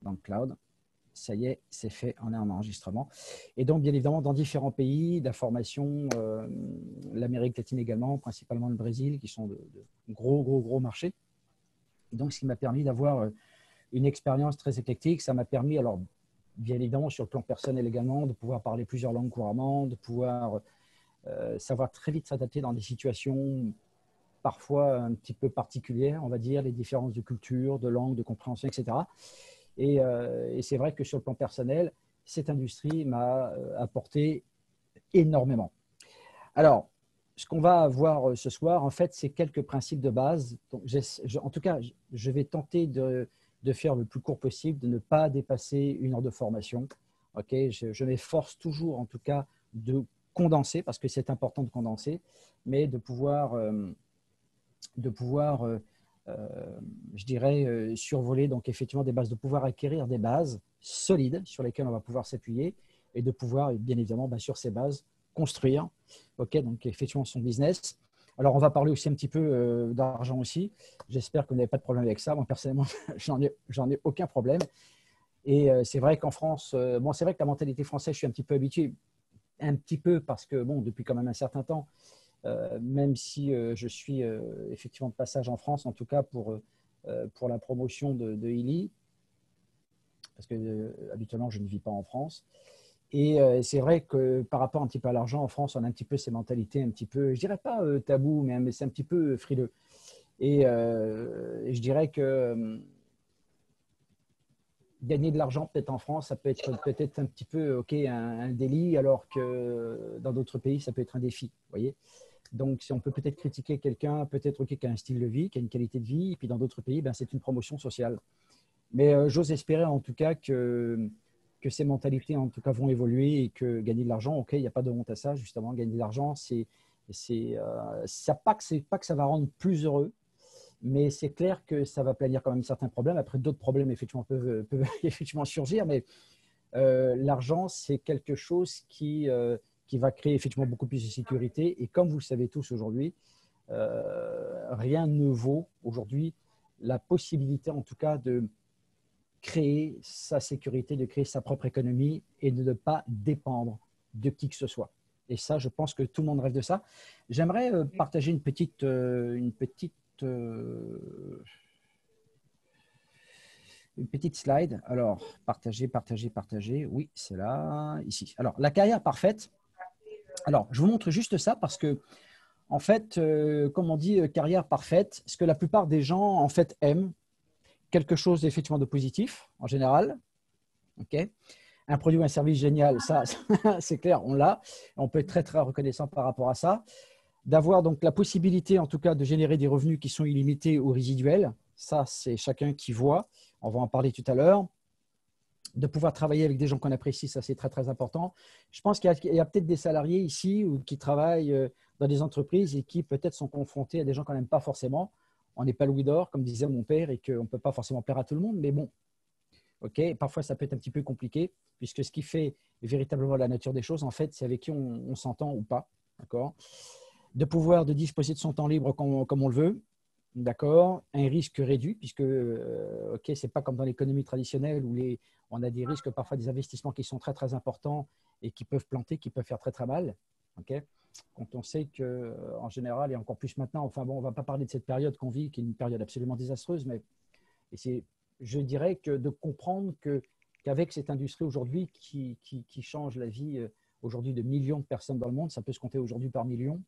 dans le cloud. Ça y est, c'est fait, on est en enregistrement. Et donc, bien évidemment, dans différents pays, la formation, l'Amérique latine également, principalement le Brésil, qui sont de gros marchés. Et donc, ce qui m'a permis d'avoir une expérience très éclectique. Ça m'a permis, alors, bien évidemment, sur le plan personnel également, de pouvoir parler plusieurs langues couramment, de pouvoir savoir très vite s'adapter dans des situations parfois un petit peu particulières, on va dire, les différences de culture, de langue, de compréhension, etc. Et c'est vrai que sur le plan personnel, cette industrie m'a apporté énormément. Alors, ce qu'on va voir ce soir, en fait, c'est quelques principes de base. Donc, en tout cas, je vais tenter de faire le plus court possible, de ne pas dépasser 1 heure de formation. Okay, je m'efforce toujours, en tout cas, de condenser, parce que c'est important de condenser, mais de pouvoir je dirais, survoler donc effectivement des bases, de pouvoir acquérir des bases solides sur lesquelles on va pouvoir s'appuyer et de pouvoir, bien évidemment, sur ces bases, construire, donc effectivement son business. Alors, on va parler aussi un petit peu d'argent aussi. J'espère que vous n'avez pas de problème avec ça. Moi, personnellement, j'en ai aucun problème. Et c'est vrai qu'en France, bon, c'est vrai que la mentalité française, je suis un petit peu habitué, un petit peu parce que, bon, depuis quand même un certain temps, même si je suis effectivement de passage en France, en tout cas pour la promotion de Illy, parce que habituellement je ne vis pas en France. Et c'est vrai que par rapport un petit peu à l'argent, en France, on a un petit peu ces mentalités un petit peu, je dirais pas tabou, mais c'est un petit peu frileux. Et je dirais que gagner de l'argent peut-être en France, ça peut être peut-être un petit peu un délit, alors que dans d'autres pays, ça peut être un défi, vous voyez. Donc, si on peut peut-être critiquer quelqu'un, peut-être qui a un style de vie, qui a une qualité de vie, et puis dans d'autres pays, c'est une promotion sociale. Mais j'ose espérer en tout cas que ces mentalités en tout cas vont évoluer et que gagner de l'argent, ok, il n'y a pas de honte à ça, justement, gagner de l'argent, pas que ça va rendre plus heureux, mais c'est clair que ça va planir quand même certains problèmes. Après, d'autres problèmes effectivement peuvent effectivement surgir, mais l'argent, c'est quelque chose qui va créer effectivement beaucoup plus de sécurité. Et comme vous le savez tous aujourd'hui, rien ne vaut aujourd'hui la possibilité, en tout cas, de créer sa sécurité, de créer sa propre économie et de ne pas dépendre de qui que ce soit. Et ça, je pense que tout le monde rêve de ça. J'aimerais partager une petite slide. Alors, partager. Oui, c'est là, ici. Alors, la carrière parfaite. Alors, je vous montre juste ça parce que, en fait, comme on dit, carrière parfaite, ce que la plupart des gens, en fait, aiment, quelque chose effectivement de positif, en général. OK. Un produit ou un service génial, ça c'est clair, on l'a. On peut être très, très reconnaissant par rapport à ça. D'avoir donc la possibilité, en tout cas, de générer des revenus qui sont illimités ou résiduels. Ça, c'est chacun qui voit. On va en parler tout à l'heure. De pouvoir travailler avec des gens qu'on apprécie, ça, c'est très, très important. Je pense qu'il y a peut-être des salariés ici ou qui travaillent dans des entreprises et qui peut-être sont confrontés à des gens qu'on n'aime pas forcément. On n'est pas Louis d'Or, comme disait mon père, et qu'on ne peut pas forcément plaire à tout le monde. Mais bon, ok, parfois, ça peut être un petit peu compliqué, puisque ce qui fait véritablement la nature des choses, en fait, c'est avec qui on s'entend ou pas. D'accord. De pouvoir de disposer de son temps libre comme on le veut. D'accord. Un risque réduit, puisque ok, ce n'est pas comme dans l'économie traditionnelle où on a des risques, parfois des investissements qui sont très, très importants et qui peuvent planter, qui peuvent faire très, très mal. Ok. Quand on sait qu'en général, et encore plus maintenant, enfin bon, on ne va pas parler de cette période qu'on vit, qui est une période absolument désastreuse, mais je dirais que de comprendre qu'avec cette industrie aujourd'hui qui change la vie aujourd'hui de millions de personnes dans le monde, ça peut se compter aujourd'hui par millions,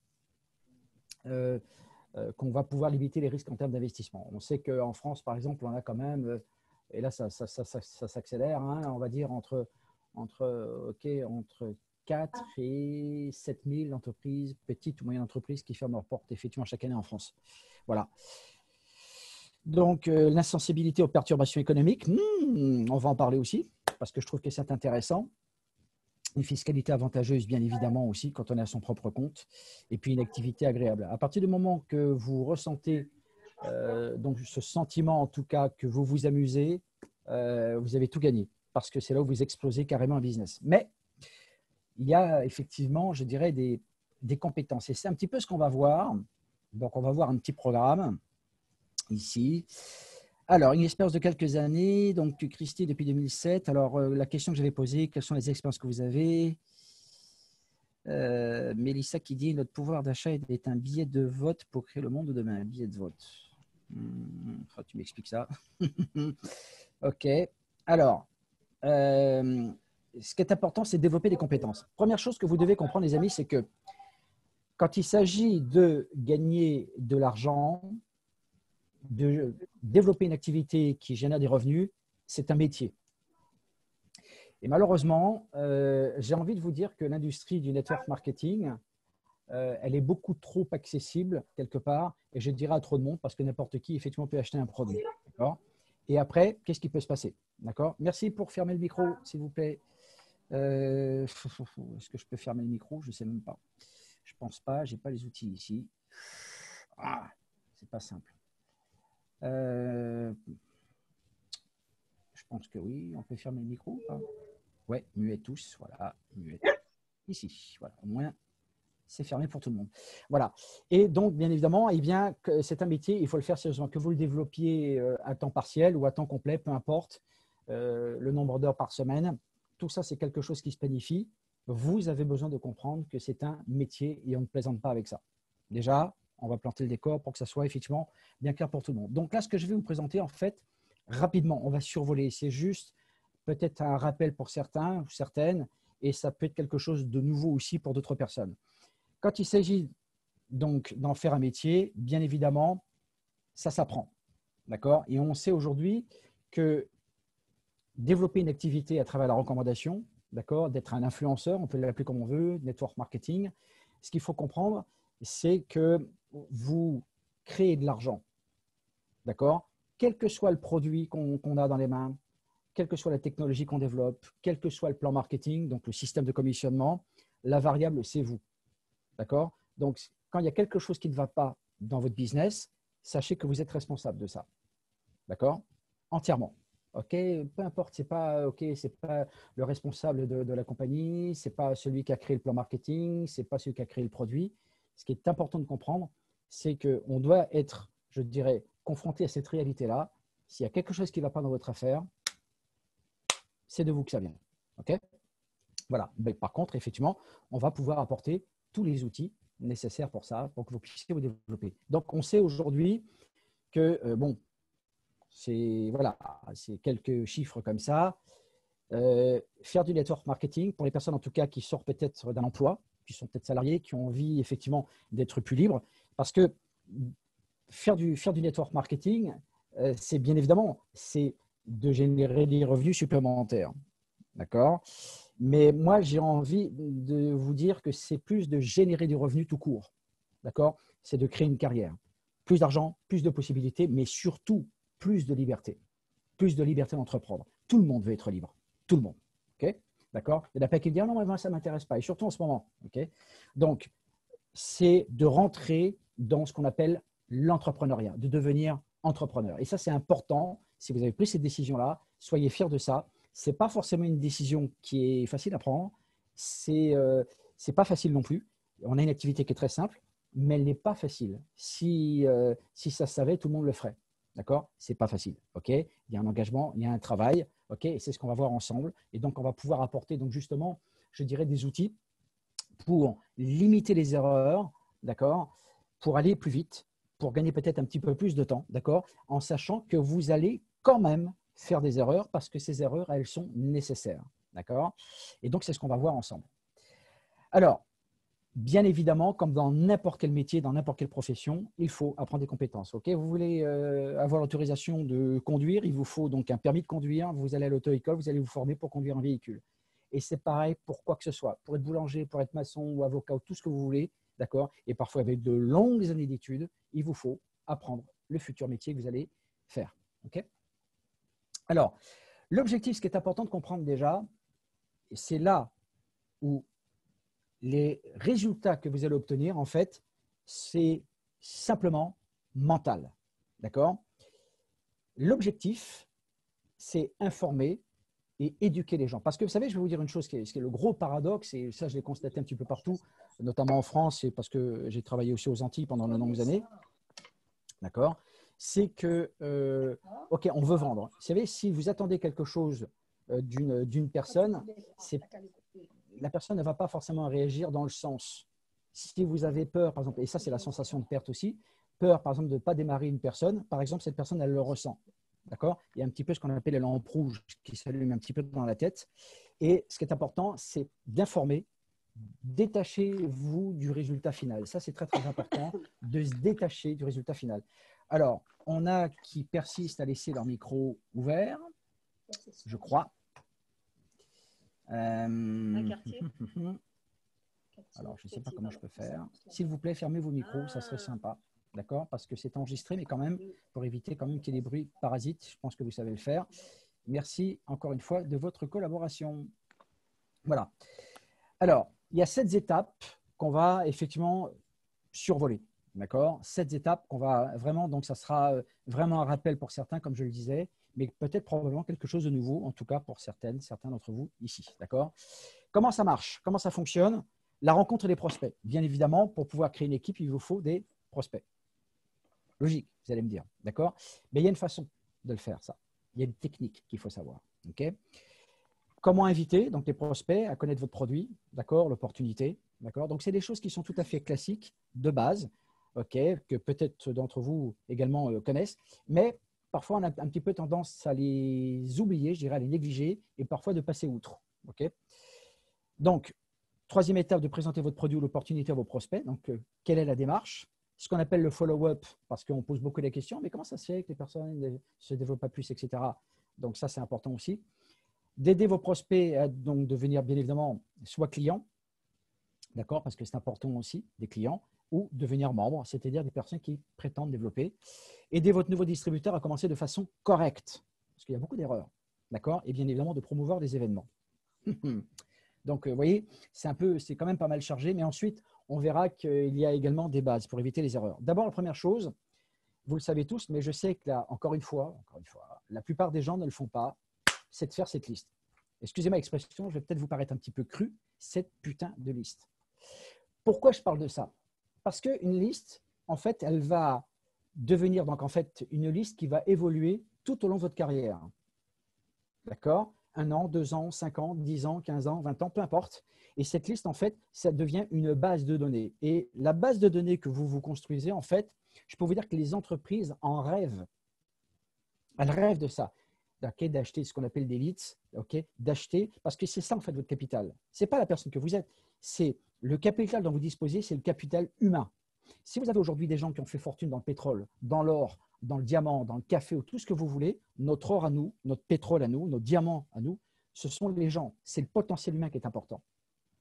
qu'on va pouvoir limiter les risques en termes d'investissement. On sait qu'en France, par exemple, on a quand même, et là ça s'accélère, hein, on va dire entre 4 et 7 000 entreprises, petites ou moyennes entreprises, qui ferment leurs portes effectivement chaque année en France. Voilà. Donc, l'insensibilité aux perturbations économiques, on va en parler aussi, parce que je trouve que c'est intéressant. Une fiscalité avantageuse, bien évidemment, aussi, quand on est à son propre compte. Et puis, une activité agréable. À partir du moment que vous ressentez donc ce sentiment, en tout cas, que vous vous amusez, vous avez tout gagné, parce que c'est là où vous explosez carrément un business. Mais il y a effectivement, je dirais, des compétences. Et c'est un petit peu ce qu'on va voir. Donc, on va voir un petit programme ici. Alors, une expérience de quelques années. Donc, Christy, depuis 2007. Alors, la question que j'avais posée, quelles sont les expériences que vous avez? Mélissa qui dit, notre pouvoir d'achat est un billet de vote pour créer le monde de demain. Un billet de vote. Tu m'expliques ça. OK. Alors, ce qui est important, c'est de développer des compétences. Première chose que vous devez comprendre, les amis, c'est que quand il s'agit de gagner de l'argent, de développer une activité qui génère des revenus, c'est un métier. Et malheureusement, j'ai envie de vous dire que l'industrie du network marketing, elle est beaucoup trop accessible quelque part, et je dirais à trop de monde, parce que n'importe qui, effectivement, peut acheter un produit. Et après, qu'est-ce qui peut se passer? D'accord. Merci pour fermer le micro, s'il vous plaît. Est-ce que je peux fermer le micro? Je ne sais même pas. Je ne pense pas, je n'ai pas les outils ici. Ah, c'est pas simple. Je pense que oui, on peut fermer le micro. Oui, muet tous, voilà, muet. Ici, voilà, au moins, c'est fermé pour tout le monde. Voilà. Et donc, bien évidemment, eh bien, c'est un métier, il faut le faire sérieusement. Que vous le développiez à temps partiel ou à temps complet, peu importe, le nombre d'heures par semaine, tout ça, c'est quelque chose qui se planifie. Vous avez besoin de comprendre que c'est un métier et on ne plaisante pas avec ça. Déjà, on va planter le décor pour que ça soit effectivement bien clair pour tout le monde. Donc là, ce que je vais vous présenter, en fait, rapidement, on va survoler. C'est juste peut-être un rappel pour certains ou certaines, et ça peut être quelque chose de nouveau aussi pour d'autres personnes. Quand il s'agit donc d'en faire un métier, bien évidemment, ça s'apprend. D'accord? Et on sait aujourd'hui que développer une activité à travers la recommandation, d'accord, d'être un influenceur, on peut l'appeler comme on veut, network marketing, ce qu'il faut comprendre, c'est que vous créez de l'argent. D'accord? Quel que soit le produit qu'on a dans les mains, quelle que soit la technologie qu'on développe, quel que soit le plan marketing, donc le système de commissionnement, la variable, c'est vous. D'accord? Donc, quand il y a quelque chose qui ne va pas dans votre business, sachez que vous êtes responsable de ça. D'accord? Entièrement. OK? Peu importe, c'est pas le responsable de la compagnie, c'est pas celui qui a créé le plan marketing, c'est pas celui qui a créé le produit. Ce qui est important de comprendre, c'est qu'on doit être, je dirais, confronté à cette réalité-là. S'il y a quelque chose qui ne va pas dans votre affaire, c'est de vous que ça vient. OK? Voilà. Mais par contre, effectivement, on va pouvoir apporter tous les outils nécessaires pour ça, pour que vous puissiez vous développer. Donc, on sait aujourd'hui que, bon, c'est voilà, c'est quelques chiffres comme ça. Faire du network marketing, pour les personnes en tout cas qui sortent peut-être d'un emploi, qui sont peut-être salariés, qui ont envie effectivement d'être plus libres, parce que faire du network marketing, c'est bien évidemment, c'est de générer des revenus supplémentaires. D'accord? Mais moi, j'ai envie de vous dire que c'est plus de générer des revenus tout court. D'accord? C'est de créer une carrière. Plus d'argent, plus de possibilités, mais surtout plus de liberté. Plus de liberté d'entreprendre. Tout le monde veut être libre. Tout le monde. OK? D'accord? Il y en a pas qui disent non, mais moi, ça ne m'intéresse pas. Et surtout en ce moment. OK? Donc, c'est de rentrer dans ce qu'on appelle l'entrepreneuriat, de devenir entrepreneur. Et ça, c'est important. Si vous avez pris cette décision-là, soyez fiers de ça. Ce n'est pas forcément une décision qui est facile à prendre. C'est pas facile non plus. On a une activité qui est très simple, mais elle n'est pas facile. Si ça se savait, tout le monde le ferait. D'accord? Ce n'est pas facile. OK? Il y a un engagement, il y a un travail. OK? Et c'est ce qu'on va voir ensemble. Et donc, on va pouvoir apporter, donc justement, je dirais, des outils pour limiter les erreurs, d'accord, pour aller plus vite, pour gagner peut-être un petit peu plus de temps, d'accord, en sachant que vous allez quand même faire des erreurs parce que ces erreurs, elles sont nécessaires, d'accord. Et donc, c'est ce qu'on va voir ensemble. Alors, bien évidemment, comme dans n'importe quel métier, dans n'importe quelle profession, il faut apprendre des compétences. Ok, vous voulez avoir l'autorisation de conduire, il vous faut donc un permis de conduire, vous allez à l'auto-école, vous allez vous former pour conduire un véhicule. Et c'est pareil pour quoi que ce soit, pour être boulanger, pour être maçon ou avocat ou tout ce que vous voulez, d'accord. Et parfois avec de longues années d'études, il vous faut apprendre le futur métier que vous allez faire. Ok. Alors, l'objectif, ce qui est important de comprendre déjà, c'est là où les résultats que vous allez obtenir, en fait, c'est simplement mental. D'accord. L'objectif, c'est informer et éduquer les gens. Parce que vous savez, je vais vous dire une chose qui est le gros paradoxe, et ça je l'ai constaté un petit peu partout, notamment en France, et parce que j'ai travaillé aussi aux Antilles pendant de longues années. D'accord. c'est que, OK, on veut vendre. Vous savez, si vous attendez quelque chose d'une personne, la personne ne va pas forcément réagir dans le sens. Si vous avez peur, par exemple, et ça c'est la sensation de perte aussi, peur par exemple de ne pas démarrer une personne, par exemple cette personne elle le ressent. D'accord? Il y a un petit peu ce qu'on appelle les lampes rouges qui s'allument un petit peu dans la tête. Et ce qui est important, c'est d'informer. Détachez-vous du résultat final. Ça, c'est très, très important de se détacher du résultat final. Alors, on a qui persistent à laisser leur micro ouvert, je crois. Alors, je ne sais pas comment je peux faire. S'il vous plaît, fermez vos micros, ça serait sympa. D'accord? Parce que c'est enregistré, mais quand même, pour éviter quand même qu'il y ait des bruits parasites, je pense que vous savez le faire. Merci encore une fois de votre collaboration. Voilà. Alors, il y a 7 étapes qu'on va effectivement survoler. D'accord? 7 étapes qu'on va vraiment, donc ça sera vraiment un rappel pour certains, comme je le disais, mais peut-être probablement quelque chose de nouveau, en tout cas pour certains d'entre vous ici. D'accord? Comment ça marche? Comment ça fonctionne? La rencontre des prospects. Bien évidemment, pour pouvoir créer une équipe, il vous faut des prospects. Logique, vous allez me dire. D'accord? Mais il y a une façon de le faire, ça. Il y a une technique qu'il faut savoir. OK? Comment inviter donc les prospects à connaître votre produit, d'accord, l'opportunité, d'accord. Donc c'est des choses qui sont tout à fait classiques de base, ok, que peut-être d'entre vous également connaissent, mais parfois on a un petit peu tendance à les oublier, je dirais à les négliger et parfois de passer outre, ok. Donc troisième étape de présenter votre produit ou l'opportunité à vos prospects. Donc quelle est la démarche? Ce qu'on appelle le follow-up, parce qu'on pose beaucoup de questions, mais comment ça se fait que les personnes ne se développent pas plus, etc. Donc ça c'est important aussi. D'aider vos prospects à donc devenir bien évidemment soit clients, d'accord, parce que c'est important aussi, des clients, ou devenir membres, c'est-à-dire des personnes qui prétendent développer. Aider votre nouveau distributeur à commencer de façon correcte, parce qu'il y a beaucoup d'erreurs, d'accord, et bien évidemment de promouvoir des événements. Donc, vous voyez, c'est quand même pas mal chargé, mais ensuite, on verra qu'il y a également des bases pour éviter les erreurs. D'abord, la première chose, vous le savez tous, mais je sais que là, encore une fois, la plupart des gens ne le font pas, c'est de faire cette liste. Excusez-moi l'expression, je vais peut-être vous paraître un petit peu cru, cette putain de liste. Pourquoi je parle de ça? Parce qu'une liste, en fait, elle va devenir donc en fait une liste qui va évoluer tout au long de votre carrière. D'accord? 1 an, 2 ans, 5 ans, 10 ans, 15 ans, 20 ans, peu importe. Et cette liste, en fait, ça devient une base de données. Et la base de données que vous vous construisez, en fait, je peux vous dire que les entreprises en rêvent. Elles rêvent de ça. Okay, d'acheter ce qu'on appelle des leads, okay, d'acheter, parce que c'est ça en fait votre capital. Ce n'est pas la personne que vous êtes, c'est le capital dont vous disposez, c'est le capital humain. Si vous avez aujourd'hui des gens qui ont fait fortune dans le pétrole, dans l'or, dans le diamant, dans le café ou tout ce que vous voulez, notre or à nous, notre pétrole à nous, notre diamant à nous, ce sont les gens, c'est le potentiel humain qui est important.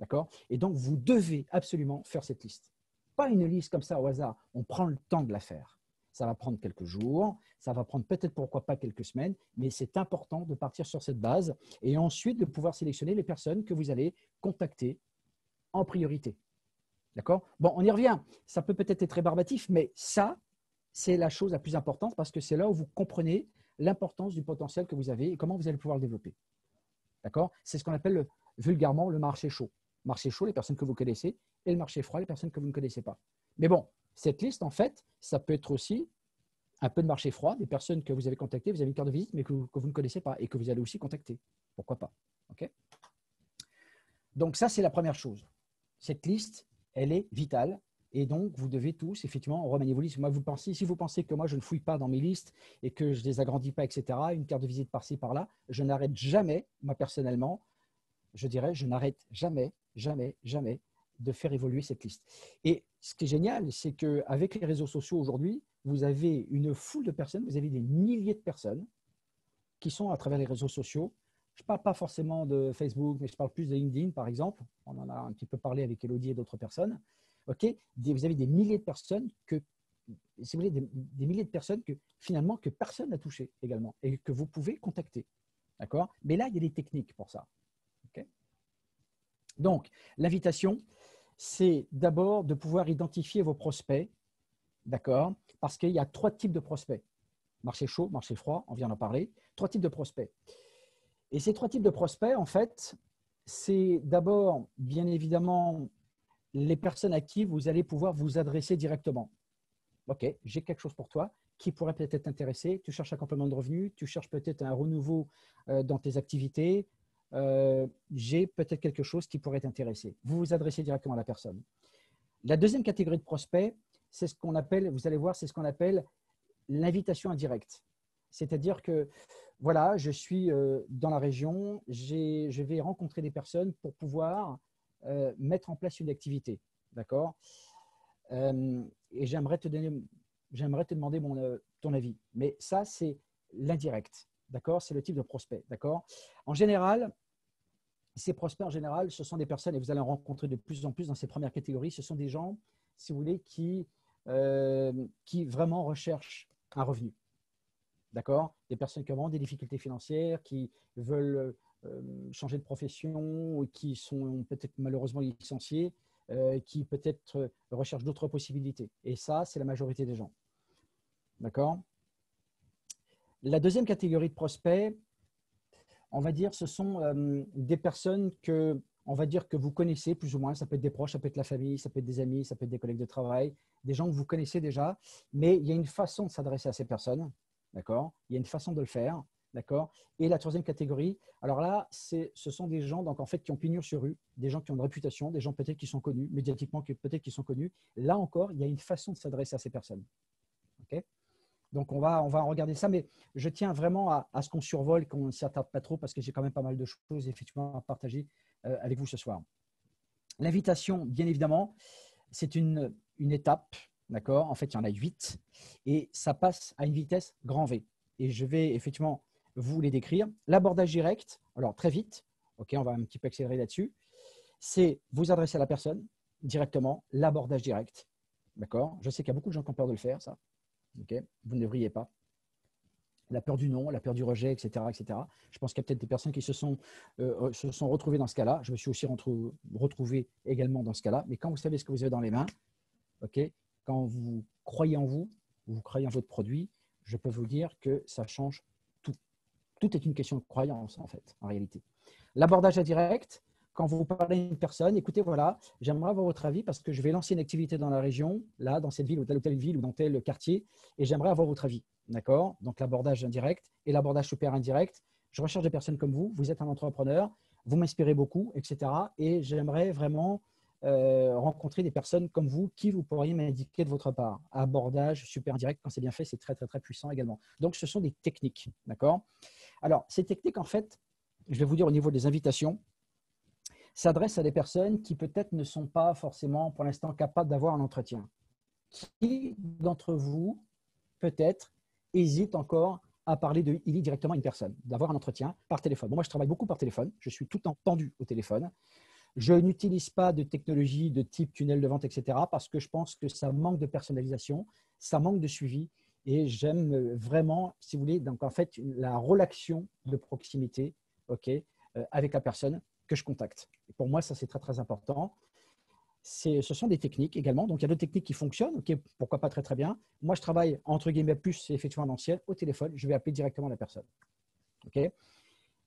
D'accord? Et donc, vous devez absolument faire cette liste. Pas une liste comme ça au hasard, on prend le temps de la faire. Ça va prendre quelques jours, ça va prendre peut-être pourquoi pas quelques semaines, mais c'est important de partir sur cette base et ensuite de pouvoir sélectionner les personnes que vous allez contacter en priorité. D'accord? Bon, on y revient. Ça peut peut-être être rébarbatif, mais ça, c'est la chose la plus importante parce que c'est là où vous comprenez l'importance du potentiel que vous avez et comment vous allez pouvoir le développer. D'accord? C'est ce qu'on appelle vulgairement le marché chaud. Marché chaud, les personnes que vous connaissez, et le marché froid, les personnes que vous ne connaissez pas. Mais bon, cette liste, en fait, ça peut être aussi un peu de marché froid, des personnes que vous avez contactées, vous avez une carte de visite, mais que vous ne connaissez pas et que vous allez aussi contacter. Pourquoi pas? Okay. Donc ça, c'est la première chose. Cette liste, elle est vitale. Et donc, vous devez tous, effectivement, remanier vos listes. Si vous pensez que moi, je ne fouille pas dans mes listes et que je ne les agrandis pas, etc., une carte de visite par-ci, par-là, je n'arrête jamais, moi personnellement, je dirais, je n'arrête jamais, jamais, jamais de faire évoluer cette liste. Et ce qui est génial, c'est qu'avec les réseaux sociaux aujourd'hui, vous avez une foule de personnes, vous avez des milliers de personnes qui sont à travers les réseaux sociaux. Je ne parle pas forcément de Facebook, mais je parle plus de LinkedIn, par exemple. On en a un petit peu parlé avec Elodie et d'autres personnes. Okay, vous avez des milliers de personnes que, si vous voulez, des milliers de personnes que finalement que personne n'a touché également et que vous pouvez contacter. D'accord? Mais là, il y a des techniques pour ça. Okay. Donc, l'invitation, c'est d'abord de pouvoir identifier vos prospects, d'accord? Parce qu'il y a 3 types de prospects. Marché chaud, marché froid, on vient d'en parler. 3 types de prospects. Et ces 3 types de prospects, en fait, c'est d'abord, bien évidemment, les personnes à qui vous allez pouvoir vous adresser directement. OK, j'ai quelque chose pour toi. qui pourrait peut-être t'intéresser. Tu cherches un complément de revenu, tu cherches peut-être un renouveau dans tes activités. J'ai peut-être quelque chose qui pourrait t'intéresser. Vous vous adressez directement à la personne. La deuxième catégorie de prospects, c'est ce qu'on appelle, vous allez voir, c'est ce qu'on appelle l'invitation indirecte. C'est-à-dire que, voilà, je suis dans la région, je vais rencontrer des personnes pour pouvoir mettre en place une activité. D'accord? Et j'aimerais te demander ton avis. Mais ça, c'est l'indirect. D'accord? C'est le type de prospect. D'accord? En général, ces prospects, en général, ce sont des personnes, et vous allez en rencontrer de plus en plus dans ces premières catégories, ce sont des gens, si vous voulez, qui vraiment recherchent un revenu. D'accord? Des personnes qui ont vraiment des difficultés financières, qui veulent changer de profession, ou qui sont peut-être malheureusement licenciés, qui peut-être recherchent d'autres possibilités. Et ça, c'est la majorité des gens. D'accord? La deuxième catégorie de prospects, on va dire, ce sont des personnes que, on va dire, que vous connaissez plus ou moins. Ça peut être des proches, ça peut être la famille, ça peut être des amis, ça peut être des collègues de travail, des gens que vous connaissez déjà. Mais il y a une façon de s'adresser à ces personnes. D'accord? Il y a une façon de le faire. D'accord? Et la troisième catégorie, alors là, ce sont des gens donc, en fait, qui ont pignon sur rue, des gens qui ont une réputation, des gens peut-être qui sont connus, médiatiquement peut-être qui sont connus. Là encore, il y a une façon de s'adresser à ces personnes. OK? Donc, on va regarder ça, mais je tiens vraiment à ce qu'on survole, qu'on ne s'y attarde pas trop, parce que j'ai quand même pas mal de choses effectivement à partager avec vous ce soir. L'invitation, bien évidemment, c'est une étape, d'accord? En fait, il y en a 8, et ça passe à une vitesse grand V. Et je vais effectivement vous les décrire. L'abordage direct, alors très vite, ok, on va un petit peu accélérer là-dessus, c'est vous adresser à la personne directement, l'abordage direct, d'accord? Je sais qu'il y a beaucoup de gens qui ont peur de le faire, ça. Okay, vous ne devriez pas. La peur du non, la peur du rejet, etc. etc. Je pense qu'il y a peut-être des personnes qui se sont retrouvées dans ce cas-là. Je me suis aussi retrouvé également dans ce cas-là. Mais quand vous savez ce que vous avez dans les mains, okay, quand vous croyez en vous, vous croyez en votre produit, je peux vous dire que ça change tout. Tout est une question de croyance, en fait, en réalité. L'abordage indirect, quand vous parlez à une personne, écoutez, voilà, j'aimerais avoir votre avis parce que je vais lancer une activité dans la région, là, dans cette ville ou telle ville ou dans tel quartier, et j'aimerais avoir votre avis. D'accord? Donc, l'abordage indirect et l'abordage super indirect. Je recherche des personnes comme vous êtes un entrepreneur, vous m'inspirez beaucoup, etc. Et j'aimerais vraiment rencontrer des personnes comme vous qui vous pourriez m'indiquer de votre part. Abordage super indirect, quand c'est bien fait, c'est très, très, très puissant également. Donc, ce sont des techniques. D'accord? Alors, ces techniques, en fait, je vais vous dire au niveau des invitations, s'adresse à des personnes qui peut-être ne sont pas forcément pour l'instant capables d'avoir un entretien. Qui d'entre vous, peut-être, hésite encore à parler de ILI directement à une personne, d'avoir un entretien par téléphone? Bon, moi, je travaille beaucoup par téléphone. Je suis tout le temps tendu au téléphone. Je n'utilise pas de technologie de type tunnel de vente, etc., parce que je pense que ça manque de personnalisation, ça manque de suivi. Et j'aime vraiment, si vous voulez, donc en fait, la relation de proximité, avec la personne que je contacte. Et pour moi, ça, c'est très, très important. Ce sont des techniques également. Donc, il y a d'autres techniques qui fonctionnent. Pourquoi pas très, très bien. Moi, je travaille, entre guillemets, plus, c'est effectivement l'ancienne, au téléphone. Je vais appeler directement la personne.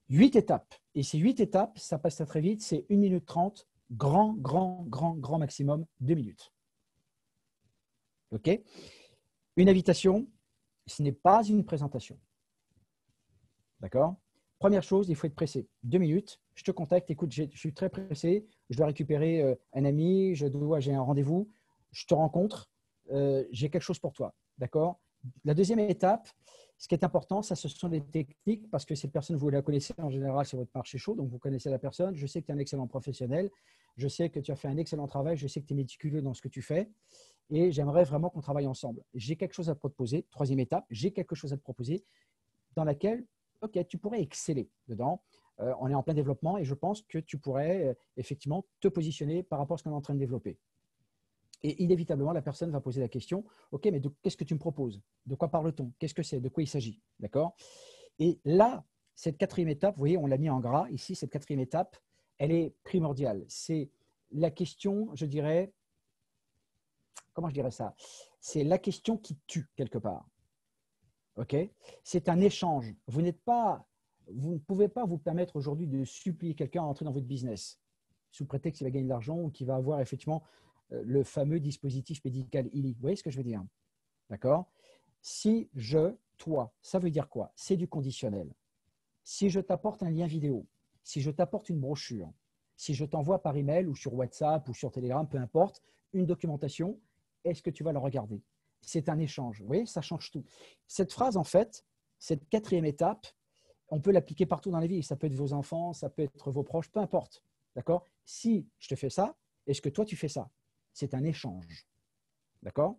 8 étapes. Et ces 8 étapes, ça passe très, très vite. C'est 1 minute 30, grand maximum 2 minutes. OK? Une invitation, ce n'est pas une présentation. D'accord? Première chose, il faut être pressé. 2 minutes, je te contacte, écoute, je suis très pressé, je dois récupérer un ami, j'ai un rendez-vous, je te rencontre, j'ai quelque chose pour toi. D'accord? La deuxième étape, ce qui est important, ça, ce sont les techniques, parce que cette personne, vous la connaissez en général, c'est votre marché chaud, donc vous connaissez la personne. Je sais que tu es un excellent professionnel, je sais que tu as fait un excellent travail, je sais que tu es méticuleux dans ce que tu fais, et j'aimerais vraiment qu'on travaille ensemble. J'ai quelque chose à te proposer. Troisième étape, j'ai quelque chose à te proposer dans laquelle tu pourrais exceller dedans. On est en plein développement et je pense que tu pourrais effectivement te positionner par rapport à ce qu'on est en train de développer. Et inévitablement, la personne va poser la question, OK, mais qu'est-ce que tu me proposes? De quoi parle-t-on? Qu'est-ce que c'est? De quoi il s'agit? D'accord? Et là, cette quatrième étape, vous voyez, on l'a mis en gras ici, cette quatrième étape, elle est primordiale. C'est la question, je dirais, comment je dirais ça? C'est la question qui tue quelque part. Okay, c'est un échange. Vous ne pouvez pas vous permettre aujourd'hui de supplier quelqu'un à entrer dans votre business sous prétexte qu'il va gagner de l'argent ou qu'il va avoir effectivement le fameux dispositif médical ILI. Vous voyez ce que je veux dire? D'accord? Si je, toi, ça veut dire quoi? C'est du conditionnel. Si je t'apporte un lien vidéo, si je t'apporte une brochure, si je t'envoie par email ou sur WhatsApp ou sur Telegram, peu importe, une documentation, est-ce que tu vas la regarder? C'est un échange. Vous voyez, ça change tout. Cette phrase, en fait, cette quatrième étape, on peut l'appliquer partout dans la vie. Ça peut être vos enfants, ça peut être vos proches, peu importe. D'accord? Si je te fais ça, est-ce que toi, tu fais ça? C'est un échange. D'accord?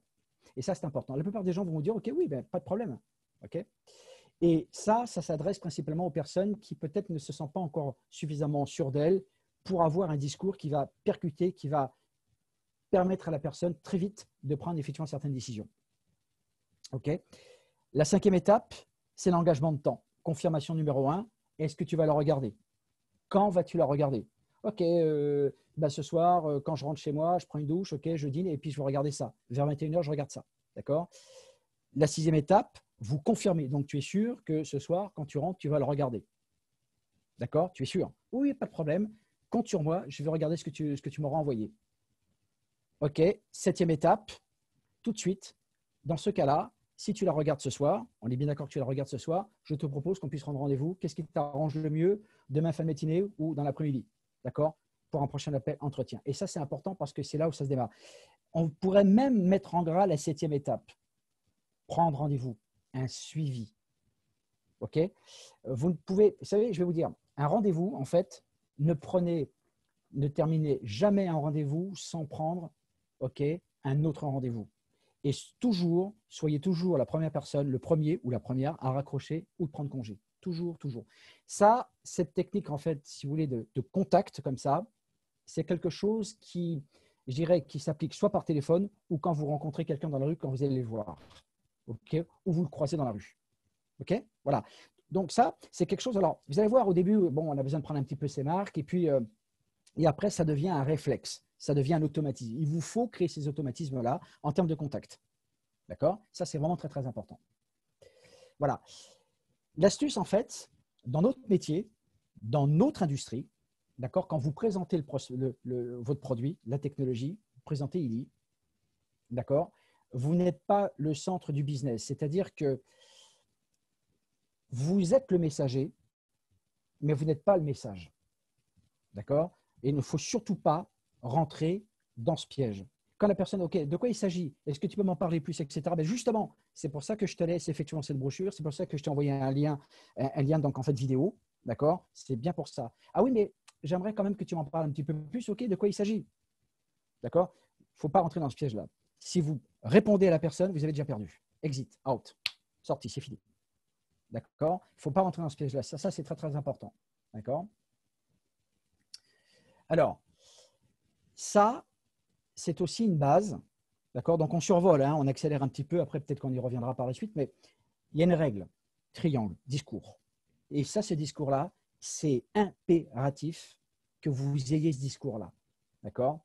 Et ça, c'est important. La plupart des gens vont vous dire, OK, oui, ben, pas de problème. OK? Et ça s'adresse principalement aux personnes qui peut-être ne se sentent pas encore suffisamment sûres d'elles pour avoir un discours qui va percuter, qui va permettre à la personne très vite de prendre effectivement certaines décisions. OK? La cinquième étape, c'est l'engagement de temps. Confirmation numéro 1, est-ce que tu vas la regarder? Quand vas-tu la regarder? OK, bah ce soir, quand je rentre chez moi, je prends une douche, OK, je dîne et puis je vais regarder ça. Vers 21h, je regarde ça. D'accord? La sixième étape, vous confirmez. Donc, tu es sûr que ce soir, quand tu rentres, tu vas le regarder. D'accord? Tu es sûr? Oui, pas de problème. Compte sur moi, je vais regarder ce que tu m'auras envoyé. OK, septième étape, tout de suite, dans ce cas-là, si tu la regardes ce soir, on est bien d'accord que tu la regardes ce soir, je te propose qu'on puisse rendre rendez-vous. Qu'est-ce qui t'arrange le mieux demain fin de matinée ou dans l'après-midi? D'accord? Pour un prochain appel entretien. Et ça, c'est important parce que c'est là où ça se démarre. On pourrait même mettre en gras la septième étape. Prendre rendez-vous, un suivi. OK? Vous ne pouvez, vous savez, je vais vous dire, un rendez-vous, en fait, ne terminez jamais un rendez-vous sans prendre, OK, un autre rendez-vous. Et toujours, soyez toujours la première personne, le premier ou la première à raccrocher ou de prendre congé. Toujours, toujours. Ça, cette technique, en fait, si vous voulez, de contact comme ça, c'est quelque chose qui, je dirais, qui s'applique soit par téléphone ou quand vous rencontrez quelqu'un dans la rue, quand vous allez le voir. OK? Ou vous le croisez dans la rue. OK? Voilà. Donc ça, c'est quelque chose. Alors, vous allez voir au début, bon, on a besoin de prendre un petit peu ses marques et après, ça devient un réflexe. Ça devient un automatisme. Il vous faut créer ces automatismes-là en termes de contact. D'accord? Ça, c'est vraiment très, très important. Voilà. L'astuce, en fait, dans notre métier, dans notre industrie, d'accord, quand vous présentez votre produit, la technologie, vous présentez ILI, d'accord, vous n'êtes pas le centre du business. C'est-à-dire que vous êtes le messager, mais vous n'êtes pas le message. D'accord? Et il ne faut surtout pas rentrer dans ce piège. Quand la personne, OK, de quoi il s'agit? Est-ce que tu peux m'en parler plus, etc. Ben justement, c'est pour ça que je te laisse effectivement cette brochure, c'est pour ça que je t'ai envoyé un lien donc en fait vidéo, d'accord? C'est bien pour ça. Ah oui, mais j'aimerais quand même que tu m'en parles un petit peu plus, OK, de quoi il s'agit? D'accord? Il ne faut pas rentrer dans ce piège-là. Si vous répondez à la personne, vous avez déjà perdu. Exit, out, sorti, c'est fini. D'accord? Il ne faut pas rentrer dans ce piège-là. Ça c'est très, très important. D'accord? Alors, ça, c'est aussi une base. D'accord? Donc, on survole, hein, on accélère un petit peu. Après, peut-être qu'on y reviendra par la suite. Mais il y a une règle. Triangle, discours. Et ça, ce discours-là, c'est impératif que vous ayez ce discours-là. D'accord?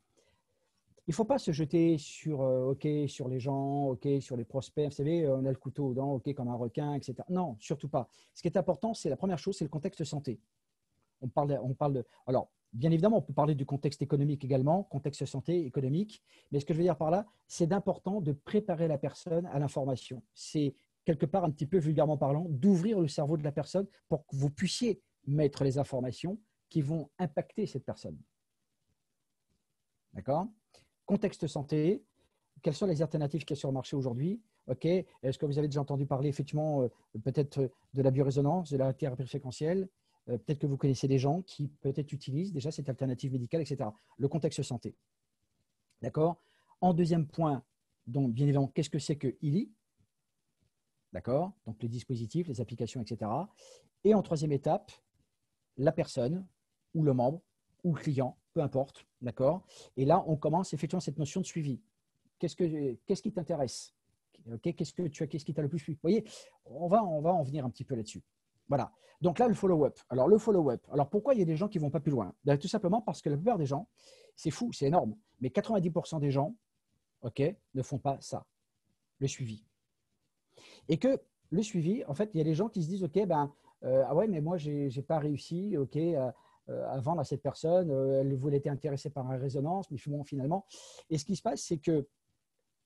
Il ne faut pas se jeter sur, sur les gens, sur les prospects. Vous savez, on a le couteau aux dents, comme un requin, etc. Non, surtout pas. Ce qui est important, c'est la première chose, c'est le contexte santé. On parle de. Alors, bien évidemment, on peut parler du contexte économique également, contexte santé, économique. Mais ce que je veux dire par là, c'est d'important de préparer la personne à l'information. C'est quelque part, un petit peu vulgairement parlant, d'ouvrir le cerveau de la personne pour que vous puissiez mettre les informations qui vont impacter cette personne. D'accord? Contexte santé, quelles sont les alternatives qu'il y a sur le marché aujourd'hui? OK. Est-ce que vous avez déjà entendu parler effectivement peut-être de la biorésonance, de la thérapie fréquentielle? Peut-être que vous connaissez des gens qui peut-être utilisent déjà cette alternative médicale, etc. Le contexte santé. D'accord? En deuxième point, donc bien évidemment, qu'est-ce que c'est que ILI? D'accord? Donc les dispositifs, les applications, etc. Et en troisième étape, la personne ou le membre ou le client, peu importe. D'accord? Et là, on commence effectivement cette notion de suivi. Qu'est-ce qui t'intéresse? Okay, qu'est-ce qui t'a le plus plu? Vous voyez, on va en venir un petit peu là-dessus. Voilà. Donc là, le follow-up. Alors, le follow-up. Alors, pourquoi il y a des gens qui ne vont pas plus loin? Ben, tout simplement parce que la plupart des gens, c'est fou, c'est énorme, mais 90% des gens, ne font pas ça, le suivi. Et que le suivi, en fait, il y a des gens qui se disent, ah ouais, mais moi, je n'ai pas réussi, à vendre à cette personne, elle voulait être intéressée par une résonance, mais bon, finalement. Et ce qui se passe, c'est que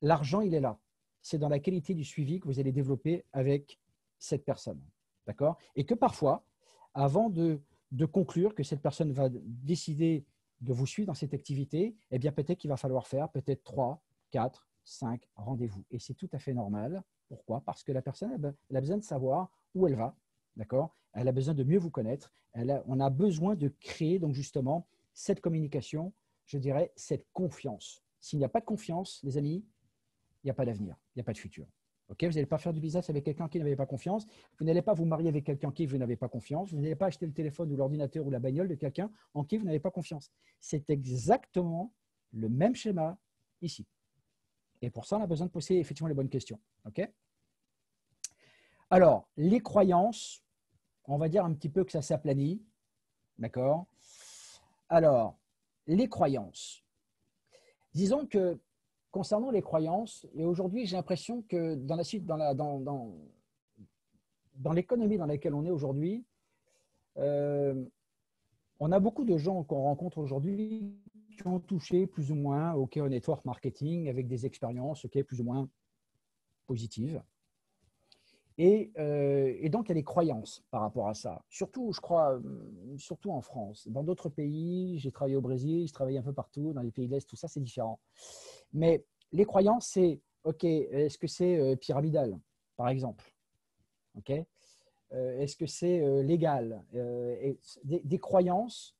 l'argent, il est là. c'est dans la qualité du suivi que vous allez développer avec cette personne. D'accord? Et que parfois, avant de conclure que cette personne va décider de vous suivre dans cette activité, eh bien peut-être qu'il va falloir faire peut-être 3, 4, 5 rendez-vous. Et c'est tout à fait normal. Pourquoi? Parce que la personne elle a besoin de savoir où elle va. D'accord? Elle a besoin de mieux vous connaître. On a besoin de créer donc justement cette communication, je dirais cette confiance. S'il n'y a pas de confiance, les amis, il n'y a pas d'avenir, il n'y a pas de futur. Okay, vous n'allez pas faire du business avec quelqu'un qui n'avait pas confiance. Vous n'allez pas vous marier avec quelqu'un en qui vous n'avez pas confiance. Vous n'allez pas acheter le téléphone ou l'ordinateur ou la bagnole de quelqu'un en qui vous n'avez pas confiance. C'est exactement le même schéma ici. Et pour ça, on a besoin de poser effectivement les bonnes questions. Okay, alors, les croyances, on va dire un petit peu que ça s'aplanit. D'accord? Alors, les croyances. Disons que concernant les croyances, et aujourd'hui, j'ai l'impression que dans l'économie dans laquelle on est aujourd'hui, on a beaucoup de gens qu'on rencontre aujourd'hui qui ont touché plus ou moins au network marketing avec des expériences plus ou moins positives. Et donc, il y a des croyances par rapport à ça. Surtout, je crois, surtout en France. Dans d'autres pays, j'ai travaillé au Brésil, je travaille un peu partout, dans les pays de l'Est, tout ça, c'est différent. Mais les croyances, c'est, OK, est-ce que c'est pyramidal, par exemple? OK, est-ce que c'est légal? Des croyances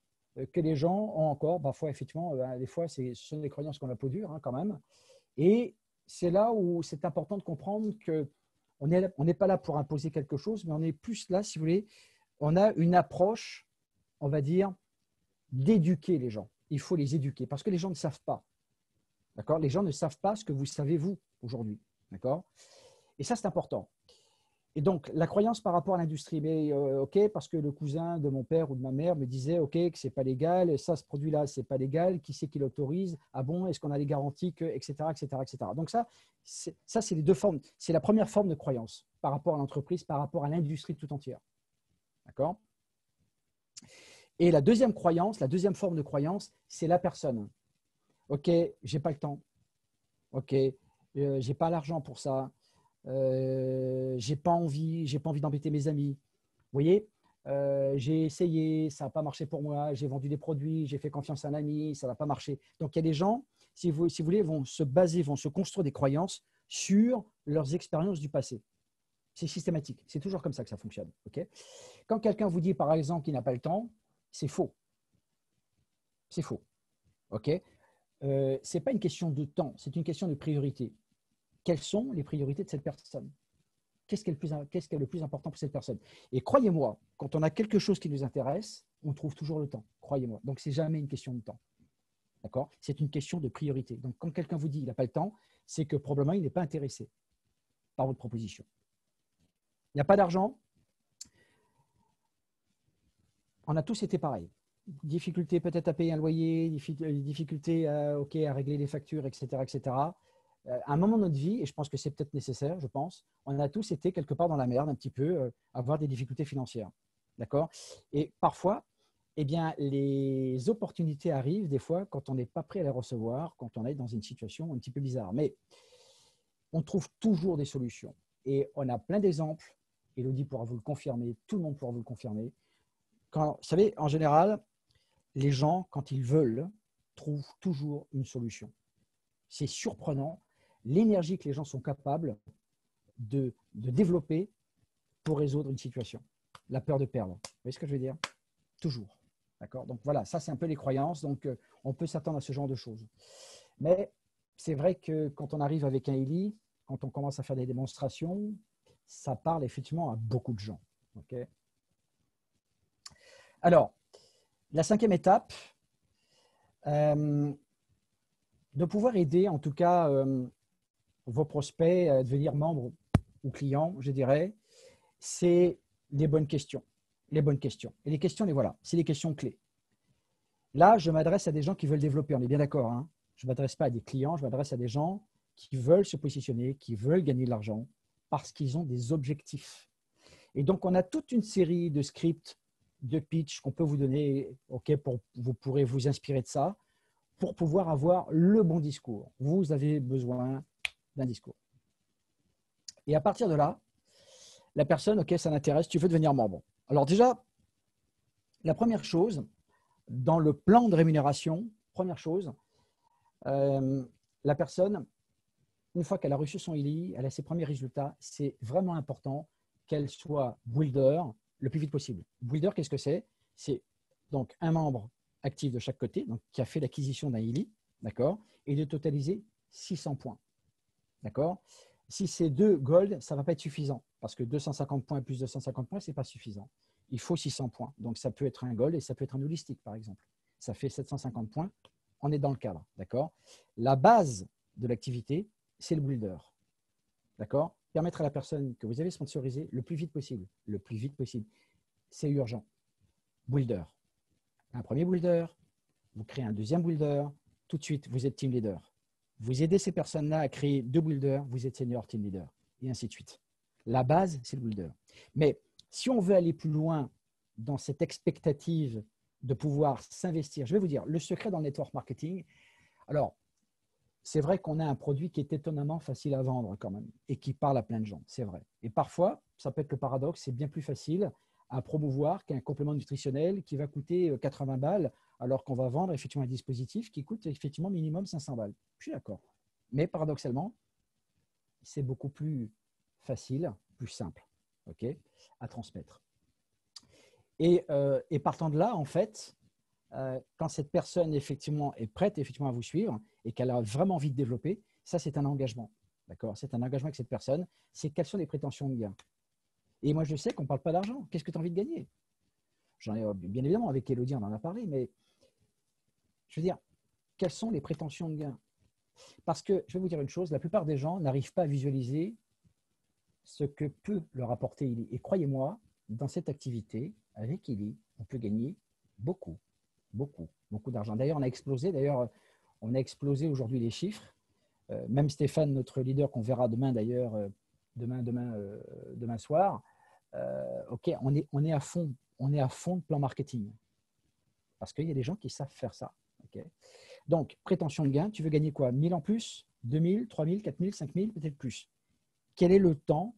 que les gens ont encore, parfois, effectivement, des fois, ce sont des croyances qu'on a peau dure, hein, quand même. Et c'est là où c'est important de comprendre que on n'est pas là pour imposer quelque chose, mais on est plus là, si vous voulez, on a une approche, on va dire, d'éduquer les gens. Il faut les éduquer parce que les gens ne savent pas. D'accord? Les gens ne savent pas ce que vous savez, vous, aujourd'hui. D'accord? Et ça, c'est important. Et donc, la croyance par rapport à l'industrie, mais OK, parce que le cousin de mon père ou de ma mère me disait OK, que ce n'est pas légal, ça, ce produit-là, ce n'est pas légal, qui c'est qui l'autorise? Ah bon, est-ce qu'on a les garanties que, etc., etc., etc. Donc ça, c'est les deux formes. C'est la première forme de croyance par rapport à l'entreprise, par rapport à l'industrie tout entière. D'accord? Et la deuxième croyance, la deuxième forme de croyance, c'est la personne. OK, j'ai pas le temps. OK, j'ai pas l'argent pour ça. J'ai pas envie d'embêter mes amis. Vous voyez, j'ai essayé, ça n'a pas marché pour moi, j'ai vendu des produits, j'ai fait confiance à un ami, ça n'a pas marché. Donc, il y a des gens, si vous voulez, vont se baser, vont se construire des croyances sur leurs expériences du passé. C'est systématique. C'est toujours comme ça que ça fonctionne. Okay, quand quelqu'un vous dit, par exemple, qu'il n'a pas le temps, c'est faux. C'est faux. Okay, ce n'est pas une question de temps, c'est une question de priorité. Quelles sont les priorités de cette personne? Qu'est-ce qui est le plus important pour cette personne? Et croyez-moi, quand on a quelque chose qui nous intéresse, on trouve toujours le temps. Croyez-moi. Donc, ce n'est jamais une question de temps. D'accord? C'est une question de priorité. Donc, quand quelqu'un vous dit qu'il n'a pas le temps, c'est que probablement il n'est pas intéressé par votre proposition. Il n'y a pas d'argent. On a tous été pareils. Difficulté peut-être à payer un loyer, difficulté à régler les factures, etc., etc. À un moment de notre vie, et je pense que c'est peut-être nécessaire, je pense, on a tous été quelque part dans la merde un petit peu, avoir des difficultés financières. D'accord? Et parfois, eh bien, les opportunités arrivent des fois quand on n'est pas prêt à les recevoir, quand on est dans une situation un petit peu bizarre. Mais on trouve toujours des solutions. Et on a plein d'exemples. Élodie pourra vous le confirmer, tout le monde pourra vous le confirmer. Vous savez, en général, les gens, quand ils veulent, trouvent toujours une solution. C'est surprenant l'énergie que les gens sont capables de développer pour résoudre une situation. La peur de perdre. Vous voyez ce que je veux dire? Toujours. D'accord? Donc voilà, ça c'est un peu les croyances. Donc on peut s'attendre à ce genre de choses. Mais c'est vrai que quand on arrive avec un Eli, quand on commence à faire des démonstrations, ça parle effectivement à beaucoup de gens. Okay? Alors, la cinquième étape, de pouvoir aider en tout cas vos prospects à devenir membres ou clients, je dirais, c'est les bonnes questions. Les bonnes questions. Et les questions, les voilà, c'est les questions clés. Là, je m'adresse à des gens qui veulent développer, on est bien d'accord, hein. Je ne m'adresse pas à des clients, je m'adresse à des gens qui veulent se positionner, qui veulent gagner de l'argent parce qu'ils ont des objectifs. Et donc, on a toute une série de scripts, de pitch qu'on peut vous donner, vous pourrez vous inspirer de ça pour pouvoir avoir le bon discours. Vous avez besoin d'un discours. Et à partir de là, la personne, OK, ça m'intéresse, tu veux devenir membre. Alors déjà, la première chose, dans le plan de rémunération, première chose, la personne, une fois qu'elle a reçu son ELI, elle a ses premiers résultats, c'est vraiment important qu'elle soit builder le plus vite possible. Builder, qu'est-ce que c'est? C'est donc un membre actif de chaque côté, donc qui a fait l'acquisition d'un ELI, d'accord, et de totaliser 600 points. D'accord? Si c'est 2 gold, ça ne va pas être suffisant parce que 250 points plus 250 points, ce n'est pas suffisant. Il faut 600 points. Donc, ça peut être un gold et ça peut être un holistique, par exemple. Ça fait 750 points. On est dans le cadre. D'accord? La base de l'activité, c'est le builder. D'accord? Permettre à la personne que vous avez sponsorisée le plus vite possible. Le plus vite possible. C'est urgent. Builder. Un premier builder, vous créez un deuxième builder, tout de suite, vous êtes team leader. Vous aidez ces personnes-là à créer 2 builders, vous êtes senior team leader, et ainsi de suite. La base, c'est le builder. Mais si on veut aller plus loin dans cette expectative de pouvoir s'investir, je vais vous dire, le secret dans le network marketing, alors, c'est vrai qu'on a un produit qui est étonnamment facile à vendre quand même, et qui parle à plein de gens, c'est vrai. Et parfois, ça peut être le paradoxe, c'est bien plus facile à promouvoir qu'un complément nutritionnel qui va coûter 80 balles, alors qu'on va vendre effectivement un dispositif qui coûte effectivement minimum 500 balles. Je suis d'accord. Mais paradoxalement, c'est beaucoup plus facile, plus simple, okay, à transmettre. Et partant de là, en fait, quand cette personne effectivement est prête effectivement à vous suivre et qu'elle a vraiment envie de développer, ça c'est un engagement. D'accord? C'est un engagement avec cette personne. C'est quelles sont les prétentions de gain. Et moi je sais qu'on ne parle pas d'argent. Qu'est-ce que tu as envie de gagner? J'en ai bien évidemment avec Elodie, on en a parlé, mais je veux dire, quelles sont les prétentions de gain? Parce que je vais vous dire une chose, la plupart des gens n'arrivent pas à visualiser ce que peut leur apporter Illy. Et croyez-moi, dans cette activité, avec Illy, on peut gagner beaucoup, beaucoup, beaucoup d'argent. D'ailleurs, on a explosé aujourd'hui les chiffres. Même Stéphane, notre leader qu'on verra demain d'ailleurs, demain soir, ok, on est à fond de plan marketing. Parce qu'il y a des gens qui savent faire ça. Okay. Donc, prétention de gain, tu veux gagner quoi? 1000 en plus? 2000, 3000, 4000, 5000, peut-être plus. Quel est le temps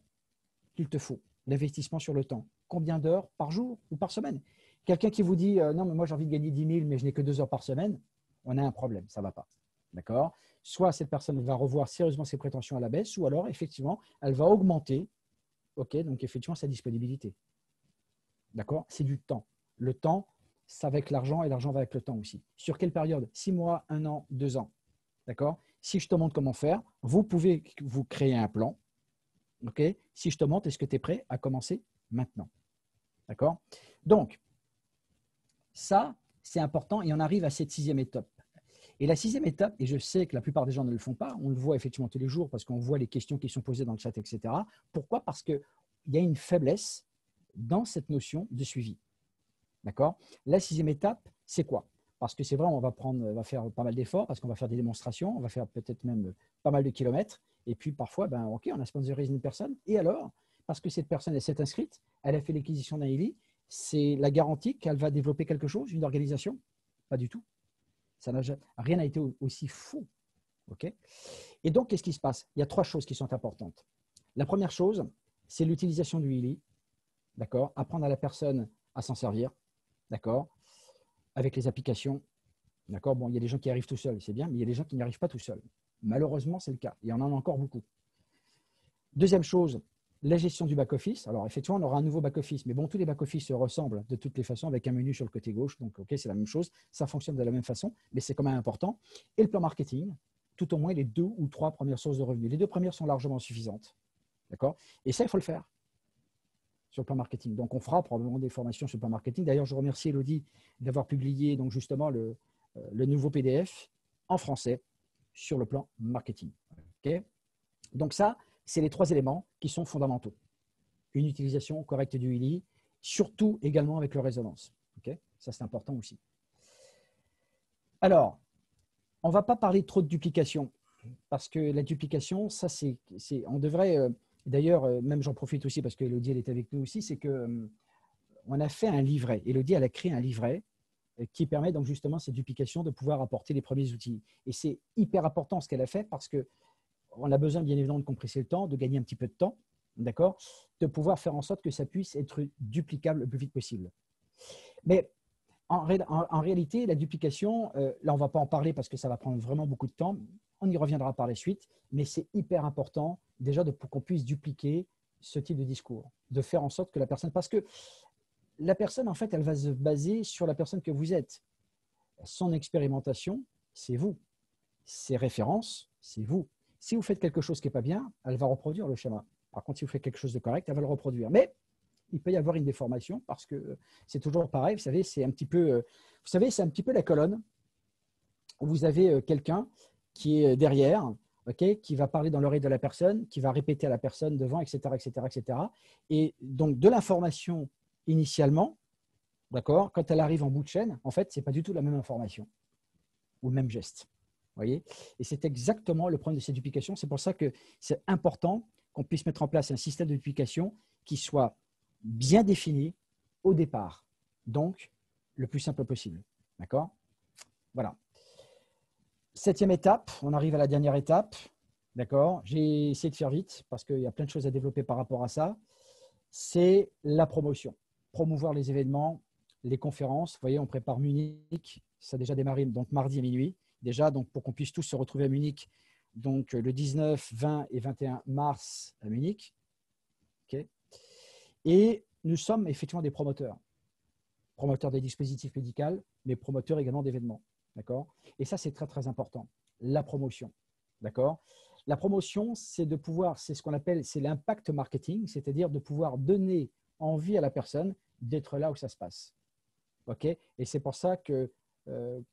qu'il te faut? L'investissement sur le temps. Combien d'heures par jour ou par semaine? Quelqu'un qui vous dit non, mais moi j'ai envie de gagner 10 000, mais je n'ai que 2 heures par semaine, on a un problème, ça ne va pas. D'accord? Soit cette personne va revoir sérieusement ses prétentions à la baisse, ou alors effectivement, elle va augmenter, ok, donc effectivement sa disponibilité. D'accord? C'est du temps. Le temps, ça va avec l'argent et l'argent va avec le temps aussi. Sur quelle période? 6 mois, 1 an, 2 ans. D'accord? Si je te montre comment faire, vous pouvez vous créer un plan. Ok? Si je te montre, est-ce que tu es prêt à commencer maintenant? D'accord? Donc, ça, c'est important et on arrive à cette 6e étape. Et la 6e étape, et je sais que la plupart des gens ne le font pas, on le voit effectivement tous les jours parce qu'on voit les questions qui sont posées dans le chat, etc. Pourquoi? Parce qu'il y a une faiblesse dans cette notion de suivi. D'accord? La 6e étape, c'est quoi? Parce que c'est vrai, on va faire pas mal d'efforts, parce qu'on va faire des démonstrations, on va faire peut-être même pas mal de kilomètres, et puis parfois, ben, ok, on a sponsorisé une personne, et alors, parce que cette personne elle s'est inscrite, elle a fait l'acquisition d'un ELI, c'est la garantie qu'elle va développer quelque chose, une organisation? Pas du tout. Rien n'a été aussi fou. Okay? Et donc, qu'est-ce qui se passe? Il y a 3 choses qui sont importantes. La première chose, c'est l'utilisation du ELI. D'accord? Apprendre à la personne à s'en servir. D'accord? Avec les applications. D'accord? Bon, il y a des gens qui arrivent tout seuls, c'est bien, mais il y a des gens qui n'y arrivent pas tout seuls. Malheureusement, c'est le cas. Il y en a encore beaucoup. Deuxième chose, la gestion du back-office. Alors, effectivement, on aura un nouveau back-office, mais bon, tous les back-office se ressemblent de toutes les façons avec un menu sur le côté gauche. Donc, OK, c'est la même chose. Ça fonctionne de la même façon, mais c'est quand même important. Et le plan marketing, tout au moins les 2 ou 3 premières sources de revenus. Les 2 premières sont largement suffisantes. D'accord? Et ça, il faut le faire sur le plan marketing. Donc, on fera probablement des formations sur le plan marketing. D'ailleurs, je remercie Elodie d'avoir publié donc justement le nouveau PDF en français sur le plan marketing. Okay? Donc ça, c'est les 3 éléments qui sont fondamentaux. Une utilisation correcte du ELI, surtout également avec le résonance. Okay? Ça, c'est important aussi. Alors, on ne va pas parler trop de duplication, parce que la duplication, ça, on devrait… D'ailleurs, même j'en profite aussi parce que Elodie, elle est avec nous aussi, c'est qu'on a fait un livret. Elodie, elle a créé un livret qui permet donc justement cette duplication de pouvoir apporter les premiers outils. Et c'est hyper important ce qu'elle a fait parce que on a besoin bien évidemment de compresser le temps, de gagner un petit peu de temps, d'accord, de pouvoir faire en sorte que ça puisse être duplicable le plus vite possible. Mais en réalité, la duplication, là, on ne va pas en parler parce que ça va prendre vraiment beaucoup de temps. On y reviendra par la suite, mais c'est hyper important déjà pour qu'on puisse dupliquer ce type de discours, de faire en sorte que la personne, parce que la personne, en fait, elle va se baser sur la personne que vous êtes. Son expérimentation, c'est vous. Ses références, c'est vous. Si vous faites quelque chose qui n'est pas bien, elle va reproduire le schéma. Par contre, si vous faites quelque chose de correct, elle va le reproduire. Mais il peut y avoir une déformation parce que c'est toujours pareil. Vous savez, c'est un petit peu, la colonne où vous avez quelqu'un qui est derrière, okay, qui va parler dans l'oreille de la personne, qui va répéter à la personne devant, etc., etc., etc. Et donc, de l'information initialement, d'accord, quand elle arrive en bout de chaîne, en fait, ce n'est pas du tout la même information ou le même geste. Voyez, et c'est exactement le problème de ces duplications. C'est pour ça que c'est important qu'on puisse mettre en place un système de duplication qui soit bien défini au départ. Donc, le plus simple possible. D'accord? Voilà. 7e étape, on arrive à la dernière étape. D'accord? J'ai essayé de faire vite parce qu'il y a plein de choses à développer par rapport à ça. C'est la promotion. Promouvoir les événements, les conférences. Vous voyez, on prépare Munich. Ça a déjà démarré donc mardi à minuit. Déjà, donc, pour qu'on puisse tous se retrouver à Munich, donc le 19, 20 et 21 mars à Munich. Okay. Et nous sommes effectivement des promoteurs des dispositifs médicaux, mais promoteurs également d'événements. D'accord. Et ça, c'est très, très important. La promotion. D'accord. La promotion, c'est de pouvoir, c'est ce qu'on appelle, c'est l'impact marketing, c'est-à-dire de pouvoir donner envie à la personne d'être là où ça se passe. OK. Et c'est pour ça que